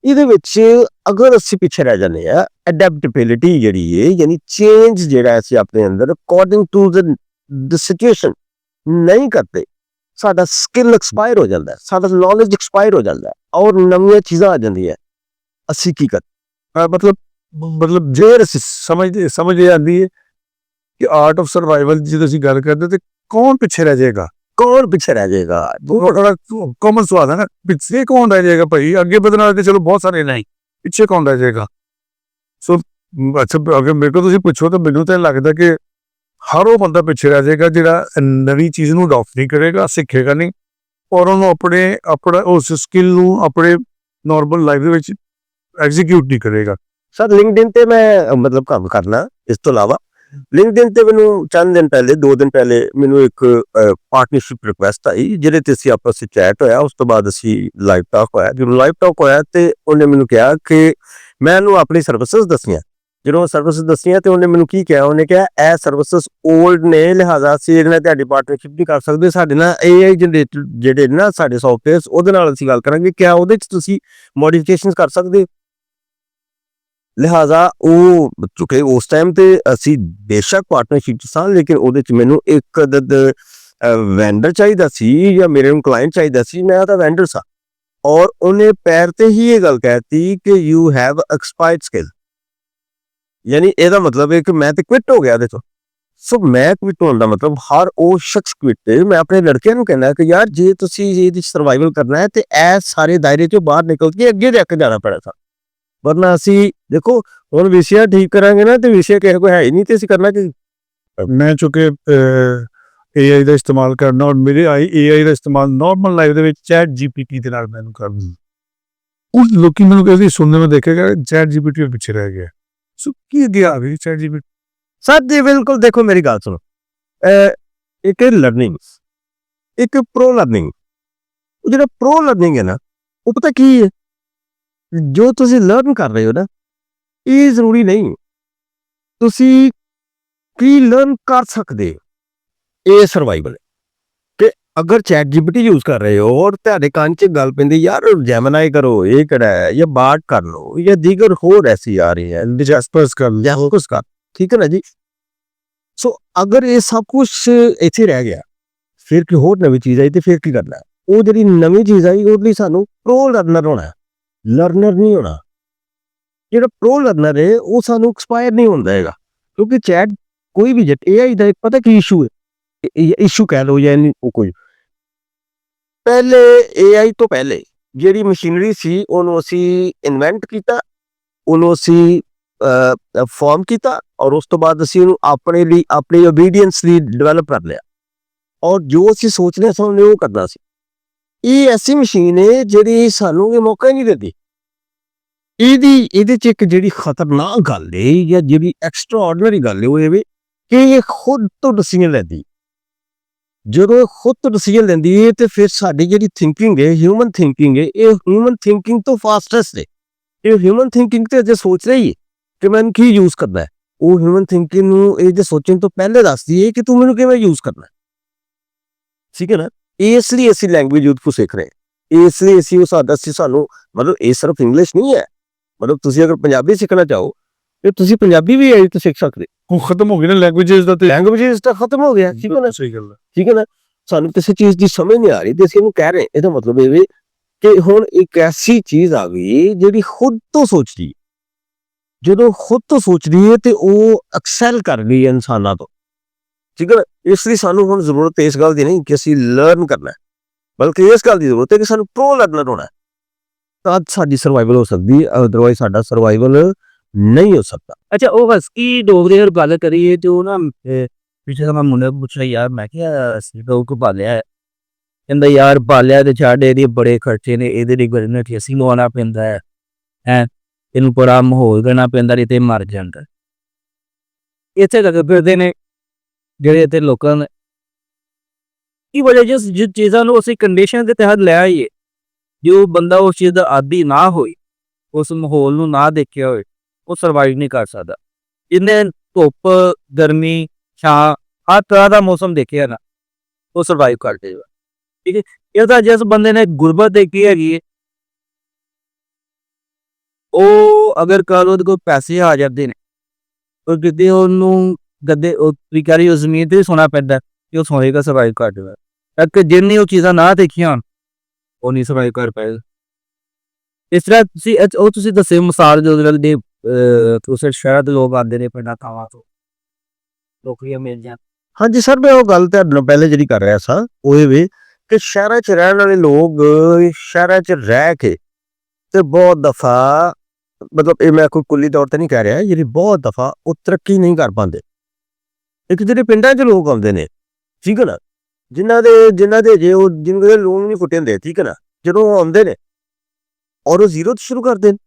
ਇਹਦੇ ਵਿੱਚ ਅਗਰ ਅਸੀਂ ਪਿੱਛੇ ਰਹਿ ਜਾਂਦੇ ਆ, ਅਡੈਪਟੇਬਿਲਿਟੀ ਜਿਹੜੀ ਹੈ, ਯਾਨੀ ਚੇਂਜ ਜਿਹੜਾ ਅਸੀਂ ਆਪਣੇ ਅੰਦਰ ਅਕੋਰਡਿੰਗ ਟੂ ਦ ਸਿਚੁਏਸ਼ਨ ਨਹੀਂ ਕਰਦੇ, ਸਾਡਾ ਸਕਿੱਲ ਐਕਸਪਾਇਰ ਹੋ ਜਾਂਦਾ, ਸਾਡਾ ਨੌਲੇਜ ਐਕਸਪਾਇਰ ਹੋ ਜਾਂਦਾ ਔਰ ਨਵੀਆਂ ਚੀਜ਼ਾਂ ਆ ਜਾਂਦੀਆਂ। ਅਸੀਂ ਕੀ ਕਰਦੇ? ਮਤਲਬ ਜੇ ਅਸੀਂ ਸਮਝ ਆਉਂਦੀ ਹੈ ਕਿ ਆਰਟ ਆਫ ਸਰਵਾਈਵਲ ਜਦੋਂ ਅਸੀਂ ਗੱਲ ਕਰਦੇ ਤੇ ਕੌਣ ਪਿੱਛੇ ਰਹਿ ਜਾਏਗਾ? ਕੌਣ ਪਿੱਛੇ ਰਹਿ ਜਾਏਗਾ? ਬੜਾ ਕਾਮਨ ਸਵਾਲ ਹੈ ਨਾ, ਪਿੱਛੇ ਕੌਣ ਰਹਿ ਜਾਏਗਾ ਭਾਈ? ਅੱਗੇ ਵਧਣ ਵਾਲੇ ਤੇ ਚਲੋ ਬਹੁਤ ਸਾਰੇ ਨਹੀਂ, ਪਿੱਛੇ ਕੌਣ ਰਹਿ ਜਾਏਗਾ? ਸੋ ਅੱਛਾ, ਅਗਰ ਮੇਰੇ ਕੋਲ ਤੁਸੀਂ ਪੁੱਛੋ ਤਾਂ ਮੈਨੂੰ ਤਾਂ ਲੱਗਦਾ ਕਿ ਹਰ ਉਹ ਬੰਦਾ ਪਿੱਛੇ ਰਹਿ ਜਾਏਗਾ ਜਿਹੜਾ ਨਵੀਂ ਚੀਜ਼ ਨੂੰ ਅਡਾਪਟ ਨਹੀਂ ਕਰੇਗਾ, ਸਿੱਖੇਗਾ ਨਹੀਂ, ਔਰ ਉਹਨੂੰ ਆਪਣਾ ਉਸ ਸਕਿੱਲ ਨੂੰ ਆਪਣੇ ਨਾਰਮਲ ਲਾਈਫ ਦੇ ਵਿੱਚ ਐਗਜ਼ੀਕਿਊਟ ਨਹੀਂ ਕਰੇਗਾ। ਸਰ, ਲਿੰਕਡਇਨ ਤੇ ਮੈਂ ਮਤਲਬ ਕੰਮ ਕਰਨਾ, ਇਸ ਤੋਂ ਇਲਾਵਾ ਲਿੰਕਡਇਨ ਤੇ ਮੈਨੂੰ ਚੰਦ ਦਿਨ ਪਹਿਲੇ, 2 ਦਿਨ ਪਹਿਲੇ ਮੈਨੂੰ ਇੱਕ ਪਾਰਟਨਰਸ਼ਿਪ ਰਿਕੁਐਸਟ ਆਈ, ਜਿਹਦੇ ਤੇ ਅਸੀਂ ਆਪਸ ਵਿੱਚ ਚੈਟ ਹੋਇਆ। ਉਸ ਤੋਂ ਬਾਅਦ ਅਸੀਂ ਲਾਈਵ ਟਾਕ ਹੋਇਆ। ਜਦੋਂ ਲਾਈਵ ਟਾਕ ਹੋਇਆ ਤੇ ਉਹਨੇ ਮੈਨੂੰ ਕਿਹਾ ਕਿ ਮੈਂ ਇਹਨੂੰ ਆਪਣੀ ਸਰਵਿਸਿਜ਼ ਦੱਸੀਆਂ। ਜਦੋਂ ਸਰਵਿਸਿਜ਼ ਦੱਸੀਆਂ ਤੇ ਉਹਨੇ ਮੈਨੂੰ ਕੀ ਕਿਹਾ? ਉਹਨੇ ਕਿਹਾ ਇਹ ਸਰਵਿਸਿਜ਼ 올ਡ ਨੇ, ਲਿਹਾਜ਼ਾ ਅਸੀਂ ਇਹਦੇ ਨਾਲ ਤੁਹਾਡੀ ਪਾਰਟਨਰਸ਼ਿਪ ਨਹੀਂ ਕਰ ਸਕਦੇ। ਸਾਡੇ ਨਾਲ AI ਜਨਰੇਟਡ ਜਿਹੜੇ ਨਾ ਸਾਡੇ ਸੌਫਟਵੇਅਰਸ, ਉਹਦੇ ਨਾਲ ਅਸੀਂ ਗੱਲ ਕਰਾਂਗੇ, ਕਿਆ ਉਹਦੇ 'ਚ ਤੁਸੀਂ ਮੋਡੀਫਿਕੇਸ਼ਨਸ ਕਰ ਸਕਦੇ? ਲਿਹਾਜ਼ਾ ਉਹ ਚੁੱਕੇ ਉਸ ਟਾਈਮ ਤੇ ਅਸੀਂ ਬੇਸ਼ੱਕ ਪਾਰਟਨਰਸ਼ਿਪ 'ਚ ਸਾਂ, ਲੇਕਿਨ ਉਹਦੇ 'ਚ ਮੈਨੂੰ ਇੱਕ ਵੈਂਡਰ ਚਾਹੀਦਾ ਸੀ ਜਾਂ ਮੇਰੇ ਨੂੰ ਕਲਾਇੰਟ ਚਾਹੀਦਾ ਸੀ। ਮੈਂ ਤਾਂ ਵੈਂਡਰ ਸਾਂ ਔਰ ਉਹਨੇ ਪੈਰ ਤੇ ਹੀ ਇਹ ਗੱਲ ਕਹਿਤੀ ਕਿ ਯੂ ਹੈਵ ਐਕਸਪਾਇਰਡ ਸਕਿੱਲ, ਯਾਨੀ ਇਹਦਾ ਮਤਲਬ ਹੈ ਕਿ ਮੈਂ ਤੇ ਕੁਇਟ ਹੋ ਗਿਆ ਇਹਦੇ ਤੋਂ। ਸੋ ਮੈਂ ਕੁਇਟ ਹੋਣ ਦਾ ਮਤਲਬ ਹਰ ਉਹ ਸ਼ਖਸ ਕੁਇਟ। ਮੈਂ ਆਪਣੇ ਲੜਕਿਆਂ ਨੂੰ ਕਹਿੰਦਾ ਕਿ ਯਾਰ ਜੇ ਤੁਸੀਂ ਇਹਦੀ ਸਰਵਾਈਵਲ ਕਰਨਾ ਹੈ ਤੇ ਇਹ ਸਾਰੇ ਦਾਇਰੇ 'ਚੋਂ ਬਾਹਰ ਨਿਕਲ ਕੇ ਅੱਗੇ ਜਾ ਕੇ ਜਾਣਾ ਪੈਣਾ। ਵਰਨਾ ਅਸੀਂ ਦੇਖੋ ਹੁਣ ਵਿਸ਼ਾ ਠੀਕ ਕਰਾਂਗੇ ਨਾ ਤੇ ਵਿਸ਼ਾ ਕਿਸੇ ਕੋਲ ਹੈ ਹੀ ਨਹੀਂ ਤੇ ਅਸੀਂ ਕਰਨਾ ਕੀ? ਮੈਂ ਚੁੱਕੇ AI ਦਾ ਇਸਤੇਮਾਲ ਕਰਨਾ ਔਰ ਮੇਰੇ AI ਦਾ ਇਸਤੇਮਾਲ ਨਾਰਮਲ ਲਾਈਫ ਦੇ ਵਿੱਚ ਚੈਟ GPT ਦੇ ਨਾਲ ਮੈਨੂੰ ਕਰਨਾ। ਉਹ ਲੋਕੀ ਮੈਨੂੰ ਕਹਿੰਦੇ ਸੁਣਨੇ में ਦੇਖੇਗਾ ਚੈਟ GPT ਪਿੱਛੇ ਰਹਿ ਗਿਆ। ਸੋ ਕੀ ਅੱਗੇ ਆ ਗਈ ਚੈਟ GPT? ਸਰ ਜੀ ਬਿਲਕੁਲ, ਦੇਖੋ ਮੇਰੀ ਗੱਲ ਸੁਣੋ, ਇੱਕ ਲਰਨਿੰਗ, ਇੱਕ ਪ੍ਰੋ ਲਰਨਿੰਗ। ਉਹ ਜਿਹੜਾ ਪ੍ਰੋ ਲਰਨਿੰਗ ਹੈ ਨਾ, ਉਹ ਪਤਾ ਕੀ ਹੈ? ਜੋ ਤੁਸੀਂ ਲਰਨ ਕਰ ਰਹੇ ਹੋ ਨਾ, ਇਹ ਜ਼ਰੂਰੀ ਨਹੀਂ ਤੁਸੀਂ ਕੀ ਲਰਨ ਕਰ ਸਕਦੇ। ਇਹ ਸਰਵਾਈਵਲ ਹੈ ਕਿ ਅਗਰ ਚੈਟ GPT ਯੂਜ਼ ਕਰ ਰਹੇ ਹੋ ਔਰ ਤੁਹਾਡੇ ਕੰਨ 'ਚ ਗੱਲ ਪੈਂਦੀ ਯਾਰ ਜੈਮਨਾਈ ਕਰੋ, ਇਹ ਕਿਹੜਾ ਹੈ, ਜਾਂ ਬਾਟ ਕਰ ਲਓ, ਜਾਂ ਦੀਗਰ ਹੋਰ ਐਸੀ ਆ ਰਹੀ ਹੈ, ਡਿਸਪਰਸ ਕਰ ਜਾਂ ਕੁਝ ਕਰ, ਠੀਕ ਹੈ ਨਾ ਜੀ। ਸੋ ਅਗਰ ਇਹ ਸਭ ਕੁਝ ਇੱਥੇ ਰਹਿ ਗਿਆ, ਫਿਰ ਕੋਈ ਹੋਰ ਨਵੀਂ ਚੀਜ਼ ਆਈ ਤੇ ਫਿਰ ਕੀ ਕਰਨਾ? ਉਹ ਜਿਹੜੀ ਨਵੀਂ ਚੀਜ਼ ਆਈ ਉਹਦੇ ਲਈ ਸਾਨੂੰ ਪ੍ਰੋ ਲਰਨਰ ਹੋਣਾ, ਲਰਨਰ ਨਹੀਂ ਹੋਣਾ। ਜਿਹੜਾ ਪ੍ਰੋ ਲਰਨਰ ਹੈ ਉਹ ਸਾਨੂੰ ਐਕਸਪਾਇਰ ਨਹੀਂ ਹੁੰਦਾ ਹੈਗਾ, ਕਿਉਂਕਿ ਚੈਟ ਕੋਈ ਵੀ AI ਦਾ ਪਤਾ ਕੀ ਇਸ਼ੂ ਹੈ, ਇਸ਼ੂ ਕਹਿ ਲਓ ਜਾਂ ਉਹ ਕੋਈ ਪਹਿਲੇ AI ਤੋਂ ਪਹਿਲੇ ਜਿਹੜੀ ਮਸ਼ੀਨਰੀ ਸੀ ਉਹਨੂੰ ਅਸੀਂ ਇਨਵੈਂਟ ਕੀਤਾ, ਉਹਨੂੰ ਅਸੀਂ ਫਾਰਮ ਕੀਤਾ ਔਰ ਉਸ ਤੋਂ ਬਾਅਦ ਅਸੀਂ ਉਹਨੂੰ ਆਪਣੇ ਲਈ ਆਪਣੀ ਓਬੀਡੀਐਂਸ ਲਈ ਡਿਵੈਲਪ ਕਰ ਲਿਆ ਔਰ ਜੋ ਅਸੀਂ ਸੋਚਦੇ ਸਾਂ ਉਹਨੇ ਉਹ ਕਰਨਾ ਸੀ। ਇਹ ਐਸੀ ਮਸ਼ੀਨ ਹੈ ਜਿਹੜੀ ਸਾਨੂੰ ਇਹ ਮੌਕਾ ਹੀ ਨਹੀਂ ਦਿੰਦੀ। ਇਹਦੇ 'ਚ ਇੱਕ ਜਿਹੜੀ ਖਤਰਨਾਕ ਗੱਲ ਹੈ ਜਾਂ ਜਿਹੜੀ ਐਕਸਟਰਾ ਆਰਡੀਨਰੀ ਗੱਲ ਹੈ ਉਹ ਇਹ ਵੀ ਕਿ ਇਹ ਖੁਦ ਤੋਂ ਡਿਸੀਜਨ ਲੈਂਦੀ। ਜਦੋਂ ਇਹ ਖੁਦ ਤੋਂ ਡਿਸੀਜਨ ਲੈਂਦੀ ਹੈ ਤੇ ਫਿਰ ਸਾਡੀ ਜਿਹੜੀ ਥਿੰਕਿੰਗ ਹੈ, ਹਿਊਮਨ ਥਿੰਕਿੰਗ ਹੈ, ਇਹ ਹਿਊਮਨ ਥਿੰਕਿੰਗ ਤੋਂ ਫਾਸਟੈਸਟ ਹੈ। ਇਹ ਹਿਊਮਨ ਥਿੰਕਿੰਗ ਤੇ ਅਜੇ ਸੋਚ ਰਹੀ ਹੈ ਕਿ ਮੈਨੂੰ ਕੀ ਯੂਜ਼ ਕਰਨਾ ਹੈ। ਉਹ ਹਿਊਮਨ ਥਿੰਕਿੰਗ ਨੂੰ ਇਹ ਜੇ ਸੋਚਣ ਤੋਂ ਪਹਿਲੇ ਦੱਸਦੀ ਹੈ ਕਿ ਤੂੰ ਮੈਨੂੰ ਕਿਵੇਂ ਯੂਜ਼ ਕਰਨਾ ਹੈ, ਠੀਕ ਹੈ ਨਾ। ਇਸ ਲਈ ਅਸੀਂ ਲੈਂਗੁਏਜ ਯੂਜ਼ ਨੂੰ ਸਿੱਖ ਰਹੇ, ਇਸ ਲਈ ਅਸੀਂ ਉਹ ਸਾਨੂੰ ਮਤਲਬ ਇਹ ਸਿਰਫ ਇੰਗਲਿਸ਼ ਨਹੀਂ ਹੈ। ਮਤਲਬ ਤੁਸੀਂ ਅਗਰ ਪੰਜਾਬੀ ਸਿੱਖਣਾ ਚਾਹੋ ਤੇ ਤੁਸੀਂ ਪੰਜਾਬੀ ਵੀ AI ਤੋਂ ਸਿੱਖ ਸਕਦੇ। ਉਹ ਖਤਮ ਹੋ ਗਈ ਨਾ ਲੈਂਗੁਏਜਸ ਦਾ, ਤੇ ਲੈਂਗੁਏਜਸ ਤਾਂ ਖਤਮ ਹੋ ਗਿਆ, ਠੀਕ ਹੈ ਨਾ। ਸਹੀ ਗੱਲ ਹੈ, ਠੀਕ ਹੈ ਨਾ। ਸਾਨੂੰ ਕਿਸੇ ਚੀਜ਼ ਦੀ ਸਮਝ ਨਹੀਂ ਆ ਰਹੀ ਤੇ ਅਸੀਂ ਇਹਨੂੰ ਕਹਿ ਰਹੇ, ਇਹਦਾ ਮਤਲਬ ਇਹ ਵੀ ਕਿ ਹੁਣ ਇੱਕ ਐਸੀ ਚੀਜ਼ ਆ ਗਈ ਜਿਹੜੀ ਖੁਦ ਤੋਂ ਸੋਚਦੀ, ਜਦੋਂ ਖੁਦ ਤੋਂ ਸੋਚਦੀ ਹੈ ਤੇ ਉਹ ਐਕਸੈਲ ਕਰ ਗਈ ਹੈ ਇਨਸਾਨਾਂ ਤੋਂ, ਠੀਕ ਹੈ ਨਾ। ਇਸ ਲਈ ਸਾਨੂੰ ਹੁਣ ਜ਼ਰੂਰਤ ਇਸ ਗੱਲ ਦੀ ਨਹੀਂ ਕਿ ਅਸੀਂ ਲਰਨ ਕਰਨਾ ਹੈ, ਬਲਕਿ ਇਸ ਗੱਲ ਦੀ ਜ਼ਰੂਰਤ ਹੈ ਕਿ ਸਾਨੂੰ ਪ੍ਰੋ ਲਰਨਰ ਹੋਣਾ ਹੈ, ਤਾਂ ਸਾਡੀ ਸਰਵਾਈਵਲ ਹੋ ਸਕਦੀ ਹੈ, ਅਦਰਵਾਈਜ਼ ਸਾਡਾ ਸਰਵਾਈਵਲ ਨਹੀਂ ਹੋ ਸਕਦਾ। ਅੱਛਾ ਉਹ ਹਸਕੀ ਡੋਗਰੇ ਦੀ ਗੱਲ ਕਰੀਏ ਤੇ ਉਹ ਨਾ ਪਿੱਛੇ ਤਾਂ ਮੈਂ ਮੁੰਡੇ ਨੂੰ ਪੁੱਛਿਆ ਯਾਰ, ਮੈਂ ਕਿਹਾ ਅਸੀਂ ਡੋਗ ਕੋ ਪਾਲਿਆ ਹੈ, ਕਹਿੰਦਾ ਯਾਰ ਪਾਲਿਆ ਤੇ ਛੱਡ, ਇਹਦੇ ਬੜੇ ਖਰਚੇ ਨੇ, ਇਹਦੇ ਲਈ ਗਰਨਟੀ ਅਸੀਂ ਲਵਾਉਣਾ ਪੈਂਦਾ ਹੈ, ਇਹਨੂੰ ਬੜਾ ਮਾਹੌਲ ਦੇਣਾ ਪੈਂਦਾ, ਨਹੀਂ ਤੇ ਮਰ ਜਾਂਦਾ। ਇੱਥੇ ਲੱਗੇ ਫਿਰਦੇ ਨੇ ਜਿਹੜੇ ਇੱਥੇ ਲੋਕਾਂ ਨੇ ਕੀ ਵਜ੍ਹਾ ਜਿਸ ਚੀਜ਼ਾਂ ਨੂੰ ਅਸੀਂ ਕੰਡੀਸ਼ਨ ਦੇ ਤਹਿਤ ਲੈ ਆਈਏ, ਜੋ ਬੰਦਾ ਉਸ ਚੀਜ਼ ਦਾ ਆਦੀ ਨਾ ਹੋਏ, ਉਸ ਮਾਹੌਲ ਨੂੰ ਨਾ ਦੇਖਿਆ ਹੋਏ, ਉਹ ਸਰਵਾਈਵ ਨਹੀਂ ਕਰ ਸਕਦਾ। ਇਹਨੇ ਧੁੱਪ, ਗਰਮੀ, ਛਾਂ, ਹਰ ਤਰ੍ਹਾਂ ਦਾ ਮੌਸਮ ਦੇਖਿਆ ਨਾ, ਉਹ ਸਰਵਾਈਵ ਕਰ ਜਾਏਗਾ, ਠੀਕ ਹੈ। ਇਹ ਤਾਂ ਜਿਸ ਬੰਦੇ ਨੇ ਗੁਰਬਤ ਦੇਖੀ ਹੈਗੀ ਹੈ, ਉਹ ਅਗਰ ਕੱਲ ਉਹਦੇ ਕੋਲ ਪੈਸੇ ਆ ਜਾਂਦੇ ਨੇ, ਉਹ ਕਿਤੇ ਉਹਨੂੰ ਗੱਦੇ ਉਹ ਤਰੀਕਾਰੀ ਉਸ ਜ਼ਮੀਨ ਤੇ ਸੋਣਾ ਪੈਂਦਾ ਕਿ ਉਹ ਸੋਏਗਾ, ਸਰਵਾਈਵ ਕਰ ਜਾਏਗਾ। ਤੱਕ ਜਿੰਨੀ ਉਹ ਚੀਜ਼ਾਂ ਨਾ ਦੇਖੀਆਂ ਉਹ ਨਹੀਂ ਸਰਵਾਈਵ ਕਰ ਪਾਏਗਾ। ਇਸ ਤਰ੍ਹਾਂ ਤੁਸੀਂ ਦੱਸੇ ਮਿਸਾਲ ਜੋ ਦੇ ਦੂਸਰੇ ਸ਼ਹਿਰ ਦੇ ਲੋਕ ਆਉਂਦੇ ਨੇ ਪਿੰਡਾਂ ਥਾਵਾਂ ਤੋਂ, ਨੌਕਰੀਆਂ ਮਿਲ ਜਾਣ। ਹਾਂਜੀ ਸਰ, ਮੈਂ ਉਹ ਗੱਲ ਤੁਹਾਡੇ ਨਾਲ ਪਹਿਲੇ ਜਿਹੜੀ ਕਰ ਰਿਹਾ ਸਾਂ ਉਹ ਇਹ ਵੇ ਕਿ ਸ਼ਹਿਰਾਂ 'ਚ ਰਹਿਣ ਵਾਲੇ ਲੋਕ ਸ਼ਹਿਰਾਂ 'ਚ ਰਹਿ ਕੇ ਤੇ ਬਹੁਤ ਦਫਾ, ਮਤਲਬ ਇਹ ਮੈਂ ਕੋਈ ਕੁੱਲੀ ਤੌਰ ਤੇ ਨਹੀਂ ਕਹਿ ਰਿਹਾ, ਜਿਹੜੀ ਬਹੁਤ ਦਫਾ ਉਹ ਤਰੱਕੀ ਨਹੀਂ ਕਰ ਪਾਉਂਦੇ। ਇੱਕ ਜਿਹੜੇ ਪਿੰਡਾਂ 'ਚ ਲੋਕ ਆਉਂਦੇ ਨੇ, ਠੀਕ ਹੈ ਨਾ, ਜਿਨ੍ਹਾਂ ਦੇ ਜੇ ਉਹ ਜਿਨ੍ਹਾਂ ਦੇ ਲੋਨ ਨਹੀਂ ਫੁੱਟੇ ਹੁੰਦੇ, ਠੀਕ ਹੈ ਨਾ, ਜਦੋਂ ਉਹ ਆਉਂਦੇ ਨੇ ਔਰ ਉਹ ਜ਼ੀਰੋ ਤੋਂ ਸ਼ੁਰੂ ਕਰਦੇ ਨੇ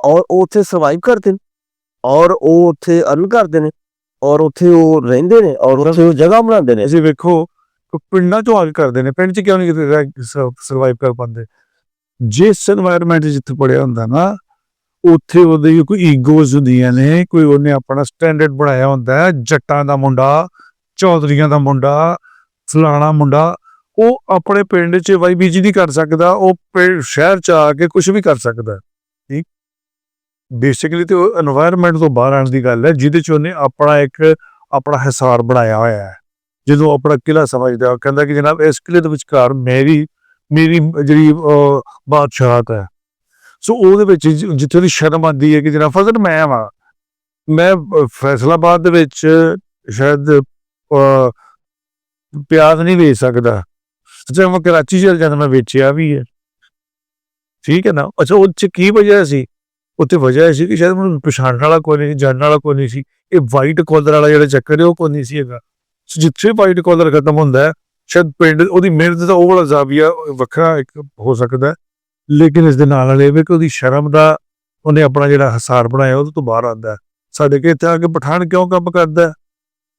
ਔਰ ਉਹ ਉੱਥੇ ਸਰਵਾਈਵ ਕਰਦੇ ਨੇ ਔਰ ਉਹ ਉੱਥੇ ਅਰਨ ਕਰਦੇ ਨੇ ਔਰ ਉੱਥੇ ਉਹ ਰਹਿੰਦੇ ਨੇ ਔਰ ਉੱਥੇ ਉਹ ਜਗ੍ਹਾ ਬਣਾਉਂਦੇ ਨੇ। ਅਸੀਂ ਵੇਖੋ ਪਿੰਡਾਂ ਚੋਂ ਆ ਕੇ ਕਰਦੇ ਨੇ, ਪਿੰਡ 'ਚ ਕਿਉਂ ਨਹੀਂ ਸਰਵਾਈਵ ਕਰ ਪਾਉਂਦੇ? ਜਿਸ এনवायरमेंट ਜਿੱਥੇ ਪੜਿਆ ਹੁੰਦਾ ਨਾ, ਉੱਥੇ ਉਹਦੇ ਕੋਈ ਈਗੋਜ਼ ਹੁੰਦੀਆਂ ਨੇ, ਕੋਈ ਉਹਨੇ ਆਪਣਾ ਸਟੈਂਡਰਡ ਬਣਾਇਆ ਹੁੰਦਾ ਹੈ, ਜੱਟਾਂ ਦਾ ਮੁੰਡਾ, ਚੌਧਰੀਆਂ ਦਾ ਮੁੰਡਾ, ਫਲਾਣਾ ਮੁੰਡਾ, ਉਹ ਆਪਣੇ ਪਿੰਡ 'ਚ ਵਾਈਬੀਜੀ ਨਹੀਂ ਕਰ ਸਕਦਾ, ਉਹ ਸ਼ਹਿਰ 'ਚ ਆ ਕੇ ਕੁਝ ਵੀ ਕਰ ਸਕਦਾ। ਠੀਕ, ਬੇਸਿਕਲੀ ਤੇ ਉਹ এনवायरमेंट ਤੋਂ ਬਾਹਰ ਆਉਣ ਦੀ ਗੱਲ ਹੈ, ਜਿਹਦੇ 'ਚ ਉਹਨੇ ਆਪਣਾ ਹਿਸਾਰ ਬਣਾਇਆ ਹੋਇਆ ਹੈ। ਜਦੋਂ ਆਪਣਾ ਕਿਲਾ ਸਮਝਦਾ, ਕਹਿੰਦਾ ਕਿ ਜਨਾਬ ਇਸ ਕਿਲੇ ਦੇ ਵਿਚਕਾਰ ਮੇਰੀ ਜਿਹੜੀ ਬਾਦਸ਼ਾਹਤ ਹੈ। ਸੋ ਉਹਦੇ ਵਿੱਚ ਜਿੱਥੇ ਉਹਦੀ ਸ਼ਰਮ ਆਉਂਦੀ ਹੈ ਕਿ ਜਨਾਬ ਫਜ਼ਲ ਮੈਂ ਫੈਸਲਾਬਾਦ ਦੇ ਵਿੱਚ ਸ਼ਾਇਦ ਪਿਆਜ਼ ਨਹੀਂ ਵੇਚ ਸਕਦਾ, ਅੱਛਾ ਮੈਂ ਕਰਾਚੀ ਚਲ ਜਾਂਦਾ, ਮੈਂ ਵੇਚਿਆ ਵੀ ਹੈ, ਠੀਕ ਹੈ ਨਾ। ਅੱਛਾ ਉਹ 'ਚ ਕੀ ਵਜ੍ਹਾ ਸੀ? ਉੱਥੇ ਵਜ੍ਹਾ ਸੀ ਕਿ ਸ਼ਾਇਦ ਮੈਨੂੰ ਪਛਾਣਨ ਵਾਲਾ ਕੋਈ ਨਹੀਂ, ਜਾਣਨ ਵਾਲਾ ਕੋਈ ਨਹੀਂ ਸੀ। ਇਹ ਵਾਈਟ ਕਾਲਰ ਵਾਲਾ ਜਿਹੜਾ ਚੱਕਰ ਹੈ ਉਹ ਕੋਈ ਨਹੀਂ ਸੀ ਹੈਗਾ। ਸੋ ਜਿੱਥੇ ਵਾਈਟ ਕਾਲਰ ਖਤਮ ਹੁੰਦਾ ਹੈ, ਸ਼ਾਇਦ ਪਿੰਡ ਉਹਦੀ ਮਿਹਨਤ ਦਾ ਉਹ ਵਾਲਾ ਜ਼ਾਵੀਆ ਵੱਖਰਾ ਇੱਕ ਹੋ ਸਕਦਾ, ਲੇਕਿਨ ਇਸ ਦੇ ਨਾਲ ਇਹ ਵੀ ਕਿ ਉਹਦੀ ਸ਼ਰਮ ਦਾ ਉਹਨੇ ਆਪਣਾ ਜਿਹੜਾ ਹਿਸਾਰ ਬਣਾਇਆ ਉਹਦੇ ਤੋਂ ਬਾਹਰ ਆਉਂਦਾ। ਸਾਡੇ ਕੇ ਇੱਥੇ ਆ ਕੇ ਪਠਾਨ ਕਿਉਂ ਕੰਮ ਕਰਦਾ?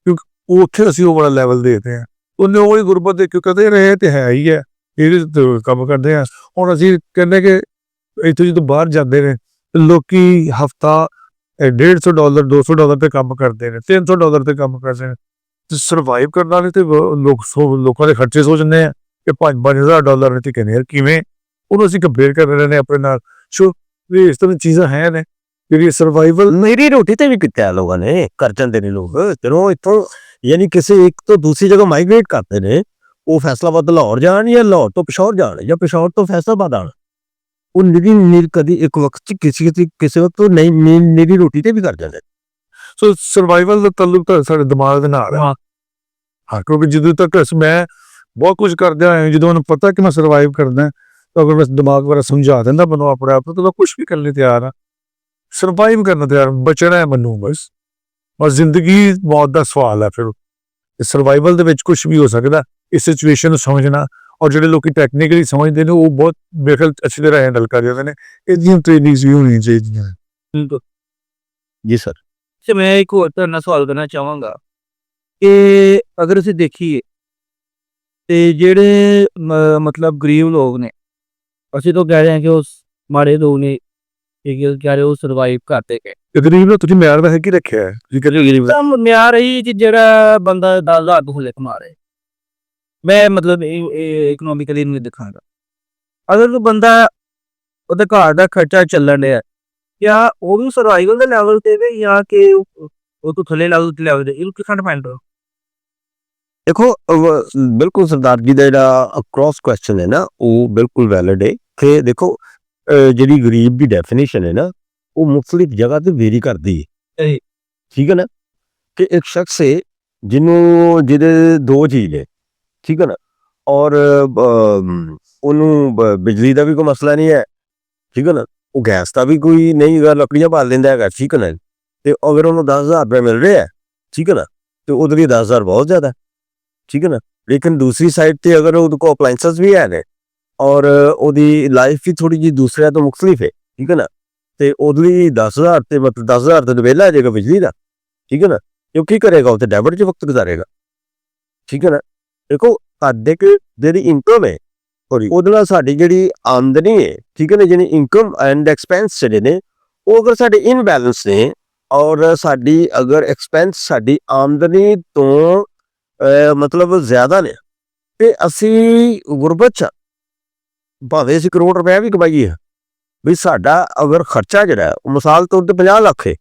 ਕਿਉਂਕਿ ਉੱਥੇ ਅਸੀਂ ਉਹ ਵਾਲਾ ਲੈਵਲ ਦੇਖਦੇ ਹਾਂ, ਉਹਨੇ ਉਹ ਹੀ ਗੁਰਬਤ ਦੇ ਕਿਉਂ ਕਦੇ ਰਹੇ ਤੇ ਹੈ ਹੀ ਹੈ, ਇਹਦੇ ਕੰਮ ਕਰਦੇ ਹਾਂ। ਹੁਣ ਅਸੀਂ ਕਹਿੰਦੇ ਕਿ ਇੱਥੋਂ ਜਦੋਂ ਬਾਹਰ ਜਾਂਦੇ ਨੇ ਲੋਕੀ ਹਫਤਾ $150 $200 ਤੇ ਕੰਮ ਕਰਦੇ ਨੇ, $300 ਤੇ ਕੰਮ ਕਰਦੇ ਨੇ, ਤੇ ਸਰਵਾਈਵ ਕਰਨ ਵਾਲੇ ਤੇ ਲੋਕਾਂ ਦੇ ਖਰਚੇ ਸੋਚਦੇ ਆ ਕਿ $5,000 ਨੇ, ਤੇ ਕਹਿੰਦੇ ਯਾਰ ਕਿਵੇਂ? ਉਹਨੂੰ ਅਸੀਂ ਕੰਪੇਅਰ ਕਰ ਰਹੇ ਨੇ ਆਪਣੇ ਨਾਲ। ਸੋ ਇਸ ਤਰ੍ਹਾਂ ਚੀਜ਼ਾਂ ਹੈ ਨੇ ਜਿਹੜੀ ਸਰਵਾਈਵਲ। ਮੇਰੀ ਰੋਟੀ ਤੇ ਵੀ ਕੀਤਾ ਲੋਕਾਂ ਨੇ, ਕਰ ਜਾਂਦੇ ਨੇ ਲੋਕ ਜਦੋਂ ਇੱਥੋਂ ਯਾਨੀ ਕਿਸੇ ਇੱਕ ਤੋਂ ਦੂਸਰੀ ਜਗ੍ਹਾ ਮਾਈਗ੍ਰੇਟ ਕਰਦੇ ਨੇ, ਉਹ ਫੈਸਲਾਬਾਦ ਲਾਹੌਰ ਜਾਣ ਜਾਂ ਲਾਹੌਰ ਤੋਂ ਪਿਸ਼ੌਰ ਜਾਣ ਜਾਂ ਪਿਸ਼ੌਰ ਤੋਂ ਫੈਸਲਾਬਾਦ ਆਉਣ, ਉਹ ਨਿਰੀ ਕਦੀ ਇੱਕ ਵਕਤ 'ਚ ਕਿਸੇ ਵਕਤ ਨਿਰੀ ਰੋਟੀ ਤੇ ਵੀ ਕਰ ਜਾਂਦੇ। ਸੋ ਸਰਵਾਈਵਲ ਦਾ ਤਾਲੁਕ ਤਾਂ ਸਾਡੇ ਦਿਮਾਗ ਦੇ ਨਾਲ ਹੈ। ਹਾਂ, ਕਿਉਂਕਿ ਜਦੋਂ ਤੱਕ ਮੈਂ ਬਹੁਤ ਕੁਝ ਕਰਦੇ ਆਇਆ, ਜਦੋਂ ਮੈਨੂੰ ਪਤਾ ਕਿ ਮੈਂ ਸਰਵਾਈਵ ਕਰਦਾ, ਤਾਂ ਅਗਰ ਮੈਂ ਦਿਮਾਗ ਬਾਰੇ ਸਮਝਾ ਦਿੰਦਾ ਮੈਨੂੰ ਆਪਣੇ ਆਪ ਨੂੰ, ਤਾਂ ਮੈਂ ਕੁਝ ਵੀ ਕਰਨ ਲਈ ਤਿਆਰ ਹਾਂ, ਸਰਵਾਈਵ ਕਰਨ ਤਿਆਰ, ਬਚਣਾ ਹੈ ਮੈਨੂੰ ਬਸ। ਔਰ ਜ਼ਿੰਦਗੀ ਮੌਤ ਦਾ ਸਵਾਲ ਹੈ, ਫਿਰ ਸਰਵਾਈਵਲ ਦੇ ਵਿੱਚ ਕੁਝ ਵੀ ਹੋ ਸਕਦਾ। ਇਸ ਸਿਚੁਏਸ਼ਨ ਨੂੰ ਸਮਝਣਾ, ਔਰ ਜਿਹੜੇ ਲੋਕੀ ਟੈਕਨੀਕਲੀ ਸਮਝਦੇ ਨੇ ਉਹ ਬਹੁਤ ਬੇਖਲ ਅੱਛੀ ਤਰ੍ਹਾਂ ਹੈਂਡਲ ਕਰ ਜਾਂਦੇ ਨੇ। ਇਹਦੀਆਂ ਟ੍ਰੇਨਿੰਗਸ ਵੀ ਹੋਣੀਆਂ ਚਾਹੀਦੀਆਂ। ਜੀ ਸਰ। ਤੇ ਮੈਂ ਇੱਕ ਹੋਰ ਤੁਹਾਡੇ ਨਾਲ ਸਵਾਲ ਕਰਨਾ ਚਾਹਾਂਗਾ ਕਿ ਅਗਰ ਅਸੀਂ ਦੇਖੀਏ ਤੇ ਜਿਹੜੇ ਮਤਲਬ ਗਰੀਬ ਲੋਕ ਨੇ, ਅਸੀਂ ਤਾਂ ਕਹਿ ਰਹੇ ਹਾਂ ਕਿ ਉਹ ਮਾੜੇ ਲੋਕ ਨੇ, ਕਿ ਕਹਿ ਰਹੇ ਉਹ ਸਰਵਾਈਵ ਕਰਦੇ ਗਏ। ਗਰੀਬ ਨੂੰ ਤੁਸੀਂ ਮਿਆਰ ਵੈਸੇ ਕੀ ਰੱਖਿਆ ਹੈ? ਤੁਸੀਂ ਕਹਿੰਦੇ ਗਰੀਬ ਦਾ ਮਿਆਰ ਇਹੀ ਕਿ ਜਿਹੜਾ ਬੰਦਾ 10,000 ਤੋਂ ਥੱਲੇ ਕਮਾ ਰਿਹਾ, ਮੈਂ ਮਤਲਬ ਇਹ ਇਕਨੋਮਿਕਲੀ ਨਹੀਂ ਦਿਖਾਂਗਾ। ਅਗਰ ਕੋਈ ਬੰਦਾ ਉਹਦੇ ਘਰ ਦਾ ਖਰਚਾ ਚੱਲਣ ਡਿਆ, ਜਾਂ ਉਹ ਵੀ ਸਰਵਾਈਵਲ ਦੇ ਲੈਵਲ ਤੇ ਵੇ ਜਾਂ ਕਿ ਉਹ ਤੋਂ ਥੱਲੇ ਲੈਵਲ ਤੇ, ਇਹਨੂੰ ਕਿਸ ਤਰ੍ਹਾਂ ਡਿਫਾਈਨ ਕਰੋ? ਦੇਖੋ ਬਿਲਕੁਲ ਸਰਦਾਰ ਜੀ ਦਾ ਜਿਹੜਾ ਕ੍ਰੋਸ ਕੁਐਸਚਨ ਹੈ ਨਾ, ਉਹ ਬਿਲਕੁਲ ਵੈਲਿਡ ਹੈ ਕਿ ਦੇਖੋ ਜਿਹੜੀ ਗਰੀਬ ਦੀ ਡੈਫੀਨੇਸ਼ਨ ਹੈ ਨਾ, ਉਹ ਮੁxtਲਿਫ ਜਗ੍ਹਾ ਤੇ ਵੇਰੀ ਕਰਦੀ ਹੈ। ਸਹੀ। ਠੀਕ ਹੈ ਨਾ, ਕਿ ਇੱਕ ਸ਼ਖਸ ਹੈ ਜਿਹਦੇ ਦੋ ਜੀ ਨੇ, ਠੀਕ ਹੈ ਨਾ, ਔਰ ਉਹਨੂੰ ਬਿਜਲੀ ਦਾ ਵੀ ਕੋਈ ਮਸਲਾ ਨਹੀਂ ਹੈ, ਠੀਕ ਹੈ ਨਾ, ਉਹ ਗੈਸ ਦਾ ਵੀ ਕੋਈ ਨਹੀਂ ਹੈਗਾ, ਲੱਕੜੀਆਂ ਬਾਲ ਲੈਂਦਾ ਹੈਗਾ, ਠੀਕ ਹੈ ਨਾ, ਤੇ ਅਗਰ ਉਹਨੂੰ 10,000 ਰੁਪਏ ਮਿਲ ਰਿਹਾ ਹੈ, ਠੀਕ ਹੈ ਨਾ, ਤੇ ਉਹਦੇ ਲਈ 10,000 ਬਹੁਤ ਜ਼ਿਆਦਾ, ਠੀਕ ਹੈ ਨਾ। ਲੇਕਿਨ ਦੂਸਰੀ ਸਾਈਡ ਤੇ ਅਗਰ ਉਹਦੇ ਕੋਲ ਅਪਲਾਈਂਸਸ ਵੀ ਹੈ ਨੇ ਔਰ ਉਹਦੀ ਲਾਈਫ ਵੀ ਥੋੜੀ ਜਿਹੀ ਦੂਸਰਿਆਂ ਤੋਂ ਮੁxtਲਿਫ ਹੈ, ਠੀਕ ਹੈ ਨਾ, ਤੇ ਉਹਦੇ ਲਈ 10,000 ਤੇ ਮਤਲਬ 10,000 ਤੇ ਵਿਹਲਾ ਆ ਜਾਏਗਾ ਬਿਜਲੀ ਦਾ, ਠੀਕ ਹੈ ਨਾ, ਉਹ ਕੀ ਕਰੇਗਾ, ਉਹ ਤੇ ਡੈਬਿਟ 'ਚ ਵਕਤ ਗੁਜ਼ਾਰੇਗਾ, ਠੀਕ ਹੈ ਨਾ। ਦੇਖੋ ਸਾਡੇ ਕਿ ਜਿਹੜੀ ਇਨਕਮ ਹੈ ਉਹਦੇ ਨਾਲ ਸਾਡੀ ਜਿਹੜੀ ਆਮਦਨੀ ਹੈ, ਠੀਕ ਹੈ ਨਾ, ਜਿਹੜੀ ਇਨਕਮ ਐਂਡ ਐਕਸਪੈਂਸ ਜਿਹੜੇ ਨੇ ਉਹ ਅਗਰ ਸਾਡੇ ਇਨਬੈਲੈਂਸ ਨੇ ਔਰ ਸਾਡੀ ਅਗਰ ਐਕਸਪੈਂਸ ਸਾਡੀ ਆਮਦਨੀ ਤੋਂ ਮਤਲਬ ਜ਼ਿਆਦਾ ਨੇ ਤੇ ਅਸੀਂ ਗੁਰਬਤ 'ਚ ਭਾਵੇਂ ਅਸੀਂ ਕਰੋੜ ਰੁਪਏ ਵੀ ਕਮਾਈਏ, ਵੀ ਸਾਡਾ ਅਗਰ ਖਰਚਾ ਜਿਹੜਾ ਹੈ ਉਹ ਮਿਸਾਲ ਤੌਰ ਤੇ 50 ਲੱਖ ਹੈ,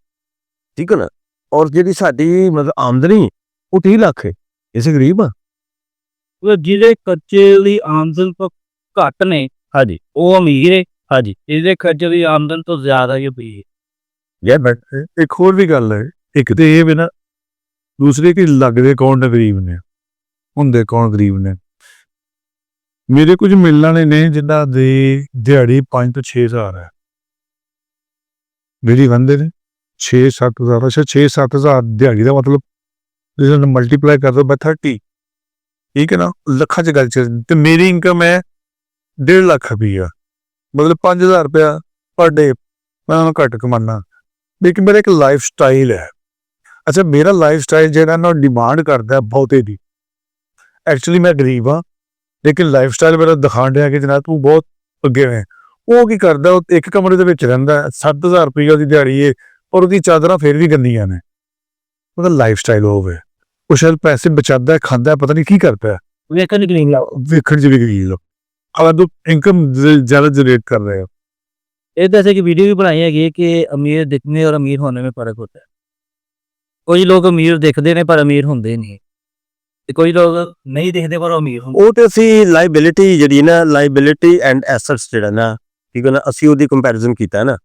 ਠੀਕ ਹੈ ਨਾ, ਔਰ ਜਿਹੜੀ ਸਾਡੀ ਮਤਲਬ ਆਮਦਨੀ ਉਹ 30 ਲੱਖ ਹੈ, ਇਸੇ ਗਰੀਬ ਆ। ਜਿਹਦੇ ਖਰਚੇ ਦੀ ਆਮਦਨ ਤੋਂ ਘੱਟ ਨੇ ਹਾਂਜੀ ਉਹ ਅਮੀਰ ਹੈ, ਹਾਂਜੀ ਜਿਹਦੇ ਖਰਚੇ ਦੀ ਆਮਦਨ ਤੋਂ ਜ਼ਿਆਦਾ ਹੀ ਅਮੀਰ ਹੈ। ਯਾਰ ਬਟ ਇੱਕ ਹੋਰ ਵੀ ਗੱਲ ਹੈ, ਇੱਕ ਤੇ ਇਹ ਵੀ ਨਾ, ਦੂਸਰੇ ਕਿ ਲੱਗਦੇ ਕੌਣ ਗਰੀਬ ਨੇ, ਹੁੰਦੇ ਕੌਣ ਗਰੀਬ ਨੇ। ਮੇਰੇ ਕੁਝ ਮਿਲਣ ਵਾਲੇ ਨੇ ਜਿਨ੍ਹਾਂ ਦੀ ਦਿਹਾੜੀ 5 ਤੋਂ 6 ਹਜ਼ਾਰ ਹੈ, ਜਿਹੜੀ ਬੰਦੇ ਨੇ 6-7 ਹਜ਼ਾਰ, ਅੱਛਾ 6-7 ਹਜ਼ਾਰ ਦਿਹਾੜੀ ਦਾ ਮਤਲਬ ਜੇ ਮਲਟੀਪਲਾਈ ਕਰ ਦੋ ਬਾਈ 30, ਠੀਕ ਹੈ ਨਾ, ਲੱਖਾਂ 'ਚ ਗੱਲ ਚੱਲ। ਤੇ ਮੇਰੀ ਇਨਕਮ ਹੈ 1.5 ਲੱਖ ਰੁਪਈਆ, ਮਤਲਬ 5,000 ਰੁਪਇਆ ਪਰ ਡੇ ਮੈਂ ਉਹਨੂੰ ਘੱਟ ਕਮਾਨਾ, ਲੇਕਿਨ ਮੇਰਾ ਇੱਕ ਲਾਈਫ ਸਟਾਈਲ ਹੈ। ਅੱਛਾ ਮੇਰਾ ਲਾਈਫ ਸਟਾਈਲ ਜਿਹੜਾ ਨਾ ਡਿਮਾਂਡ ਕਰਦਾ ਬਹੁਤੇ ਦੀ, ਐਕਚੁਅਲੀ ਮੈਂ ਗਰੀਬ ਹਾਂ ਲੇਕਿਨ ਲਾਈਫ ਸਟਾਈਲ ਮੇਰਾ ਦਿਖਾਣ ਡਿਆ ਕਿ ਜਨਾਬ ਤੂੰ ਬਹੁਤ ਅੱਗੇ ਹੈ। ਉਹ ਕੀ ਕਰਦਾ, ਉਹ ਇੱਕ ਕਮਰੇ ਦੇ ਵਿੱਚ ਰਹਿੰਦਾ, 7,000 ਰੁਪਈਆ ਦੀ ਦਿਹਾੜੀ ਹੈ ਔਰ ਉਹਦੀ ਚਾਦਰਾਂ ਫਿਰ ਵੀ ਗੰਦੀਆਂ ਨੇ, ਉਹਦਾ ਲਾਈਫ ਸਟਾਈਲ ਹੋਵੇ। ਉਹ ਸ਼ਾਇਦ ਪੈਸੇ ਬਚਾਉਂਦਾ, ਖਾਂਦਾ, ਪਤਾ ਨਹੀਂ ਕੀ ਕਰਦਾ, ਵੇਖਣ ਨਹੀਂ ਲਾ ਵੇਖਣ 'ਚ ਵੀ ਗਰੀਬ ਅਗਰ ਤੂੰ ਇਨਕਮ ਜ਼ਿਆਦਾ ਜਨਰੇਟ कर रहे हो। एक ऐसे की वीडियो भी बनाई है कि अमीर दिखने और अमीर होने में फर्क होता है। कोई लोग अमीर दिखते ने पर अमीर होंगे नहीं, ते कोई लोग नहीं दिखते पर अमीर होंगे। ਉਹ ਤੇ ਅਸੀਂ ਲਾਇਬਿਲਿਟੀ ਜਿਹੜੀ ਨਾ, ਲਾਇਬਿਲਿਟੀ ਐਂਡ ਐਸੈਟਸ ਜਿਹੜਾ ਨਾ, ਠੀਕ ਹੈ ਨਾ, ਅਸੀਂ ਉਹਦੀ ਕੰਪੈਰੀਜ਼ਨ ਕੀਤਾ ਨਾ।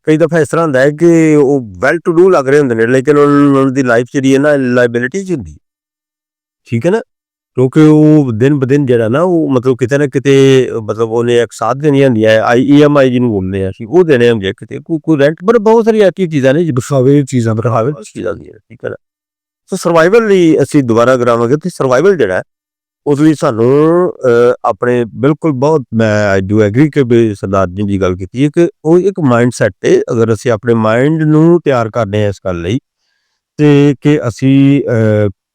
ਕਈ ਦਫਾ ਇਸ ਤਰ੍ਹਾਂ ਹੁੰਦਾ ਹੈ ਕਿ ਉਹ ਵੈਲ ਟੂ ਡੂ ਲੱਗ ਰਹੇ ਹੁੰਦੇ ਨੇ ਲੇਕਿਨ ਉਹਨਾਂ ਦੀ ਲਾਈਫ ਜਿਹੜੀ ਹੈ ਨਾ ਲਾਇਬਿਲਿਟੀ 'ਚ ਹੁੰਦੀ, ਠੀਕ ਹੈ ਨਾ, ਕਿਉਂਕਿ ਉਹ ਦਿਨ ਬ ਦਿਨ ਜਿਹੜਾ ਨਾ ਉਹ ਮਤਲਬ ਕਿਤੇ ਨਾ ਕਿਤੇ ਮਤਲਬ ਉਹਨੇ ਇੱਕ ਸਾਥ ਦੇਣੀਆਂ ਹੁੰਦੀਆਂ ਹੈ, EMI ਜਿਹਨੂੰ ਬੋਲਦੇ ਆ ਅਸੀਂ, ਉਹ ਦੇਣੇ ਹੁੰਦੇ ਕਿਤੇ ਕੋਈ ਰੈਂਟ, ਪਰ ਬਹੁਤ ਸਾਰੀਆਂ ਐਸੀ ਚੀਜ਼ਾਂ ਨੇ ਦਿਖਾਵੇ ਚੀਜ਼ਾਂ ਦਿਖਾਵੇ ਚੀਜ਼ਾਂ ਦੀਆਂ, ਠੀਕ ਹੈ ਨਾ। ਸੋ ਸਰਵਾਈਵਲ ਲਈ ਅਸੀਂ ਦੁਬਾਰਾ ਕਰਾਵਾਂਗੇ ਤੇ ਸਰਵਾਈਵਲ ਜਿਹੜਾ ਉਸ ਲਈ ਸਾਨੂੰ ਆਪਣੇ ਬਿਲਕੁਲ ਬਹੁਤ ਮੈਂ ਆਈ ਡੂ ਐਗਰੀ ਕਿ ਵੀ ਸਰਦਾਰ ਜੀ ਦੀ ਗੱਲ ਕੀਤੀ ਹੈ ਕਿ ਉਹ ਇੱਕ ਮਾਈਂਡ ਸੈਟ ਤੇ ਅਗਰ ਅਸੀਂ ਆਪਣੇ ਮਾਈਂਡ ਨੂੰ ਤਿਆਰ ਕਰਦੇ ਹਾਂ ਇਸ ਗੱਲ ਲਈ ਤੇ ਕਿ ਅਸੀਂ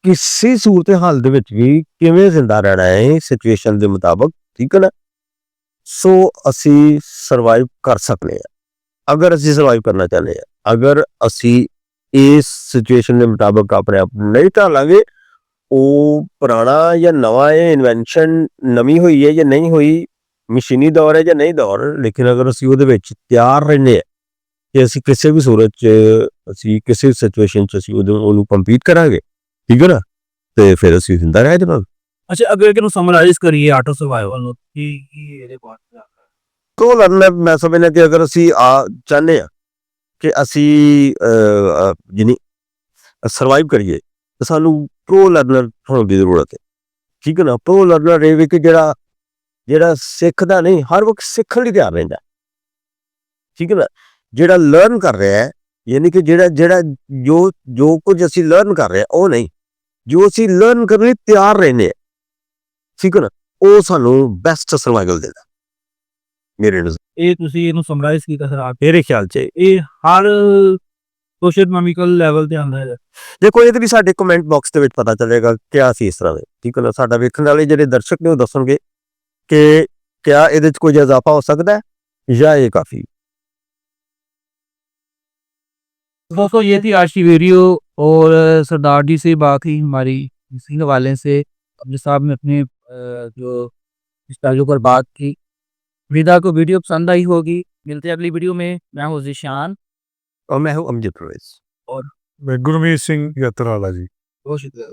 ਕਿਸੇ ਸੂਰਤ ਹਾਲ ਦੇ ਵਿੱਚ ਵੀ ਕਿਵੇਂ ਜ਼ਿੰਦਾ ਰਹਿਣਾ ਹੈ ਸਿਚੁਏਸ਼ਨ ਦੇ ਮੁਤਾਬਕ, ਠੀਕ ਹੈ ਨਾ। ਸੋ ਅਸੀਂ ਸਰਵਾਈਵ ਕਰ ਸਕਦੇ ਹਾਂ ਅਗਰ ਅਸੀਂ ਸਰਵਾਈਵ ਕਰਨਾ ਚਾਹੁੰਦੇ ਹਾਂ। ਅਗਰ ਅਸੀਂ ਇਸ ਸਿਚੁਏਸ਼ਨ ਦੇ ਮੁਤਾਬਕ ਆਪਣੇ ਆਪ ਨੂੰ ਨਹੀਂ ਢਾਲਾਂਗੇ, ਉਹ ਪੁਰਾਣਾ ਜਾਂ ਨਵਾਂ ਇਹ ਇਨਵੈਂਸ਼ਨ ਨਵੀਂ ਹੋਈ ਹੈ ਜਾਂ ਨਹੀਂ ਹੋਈ, ਮਸ਼ੀਨੀ ਦੌਰ ਹੈ ਜਾਂ ਨਹੀਂ ਦੌਰ, ਲੇਕਿਨ ਅਗਰ ਅਸੀਂ ਉਹਦੇ ਵਿੱਚ ਤਿਆਰ ਰਹਿੰਦੇ ਹਾਂ ਕਿ ਅਸੀਂ ਕਿਸੇ ਵੀ ਸੂਰਤ 'ਚ ਅਸੀਂ ਕਿਸੇ ਸਿਚੁਏਸ਼ਨ 'ਚ ਅਸੀਂ ਉਹਨੂੰ ਕੰਪੀਟ ਕਰਾਂਗੇ, ਠੀਕ ਹੈ ਨਾ, ਤੇ ਫਿਰ ਅਸੀਂ ਜ਼ਿੰਦਾ ਰਹਿ ਜਾਵਾਂਗੇ। अच्छा अगर एक समराइज करिए ऑटो सर्वाइवल ਨੂੰ ਕੀ ਇਹਦੇ ਬਾਅਦ ਤੋਂ ਮੈਂ ਸਮਝਦਾ ਕਿ ਅਗਰ ਅਸੀਂ ਚਾਹੁੰਦੇ ਹਾਂ ਕਿ ਅਸੀਂ ਜਿਹਨੀ ਸਰਵਾਈਵ ਕਰੀਏ ਤਾਂ ਸਾਨੂੰ ਪ੍ਰੋ ਲਰਨਰ ਹੋਣ ਦੀ ਜ਼ਰੂਰਤ ਹੈ, ਠੀਕ ਹੈ ਨਾ। ਪ੍ਰੋ ਲਰਨਰ ਇਹ ਵੀ ਕਿ ਜਿਹੜਾ ਸਿੱਖਦਾ ਨਹੀਂ, ਹਰ ਵਕਤ ਸਿੱਖਣ ਲਈ ਤਿਆਰ ਰਹਿੰਦਾ, ਠੀਕ ਹੈ ਨਾ। ਜਿਹੜਾ ਲਰਨ ਕਰ ਰਿਹਾ ਹੈ, ਯਾਨੀ ਕਿ ਜਿਹੜਾ ਜੋ ਕੁਝ ਅਸੀਂ ਲਰਨ ਕਰ ਰਹੇ ਹਾਂ ਉਹ ਨਹੀਂ, ਜੋ ਅਸੀਂ ਲਰਨ ਕਰਨ ਲਈ ਤਿਆਰ ਰਹਿੰਦੇ ਹਾਂ, ਠੀਕ ਹੈ ਨਾ, ਉਹ ਸਾਨੂੰ ਬੈਸਟ ਸਰਵਾਈਵਲ ਦਿੰਦਾ ਮੇਰੇ ਨਜ਼ਰ। ਇਹ ਤੁਸੀਂ ਇਹਨੂੰ ਸਮਰਾਈਜ਼ ਕੀਤਾ ਸਰ ਆਪ, ਮੇਰੇ ਖਿਆਲ 'ਚ ਇਹ ਹਰ ਸੋਸ਼ਲ-ਇਕਨੋਮਿਕਲ ਲੈਵਲ ਤੇ ਆਉਂਦਾ ਹੈ। ਦੇਖੋ ਇਹਦੇ ਵੀ ਸਾਡੇ ਕਮੈਂਟ ਬਾਕਸ ਦੇ ਵਿੱਚ ਪਤਾ ਚੱਲੇਗਾ ਕਿਆ ਸੀ ਇਸ ਤਰ੍ਹਾਂ ਦੇ, ਠੀਕ ਹੈ ਨਾ। ਸਾਡਾ ਵੇਖਣ ਵਾਲੇ ਜਿਹੜੇ ਦਰਸ਼ਕ ਨੇ ਉਹ ਦੱਸਣਗੇ ਕਿ ਕਿਆ ਇਹਦੇ 'ਚ ਕੋਈ ਇਜ਼ਾਫਾ ਹੋ ਸਕਦਾ है या ये काफ़ी। दोस्तों ये थी आज की वीडियो और सरदार जी से बात हुई हमारी इसी हवाले से। अपने साहब ने अपने जो इस पहलू पर बात की। विदा को वीडियो पसंद आई होगी। मिलते हैं अगली वीडियो में। मैं हूँ ज़ीशान और मैं हूँ अमजद परवेज़ मैं गुरमीत सिंह यात्राला जी। बहुत शुक्रिया।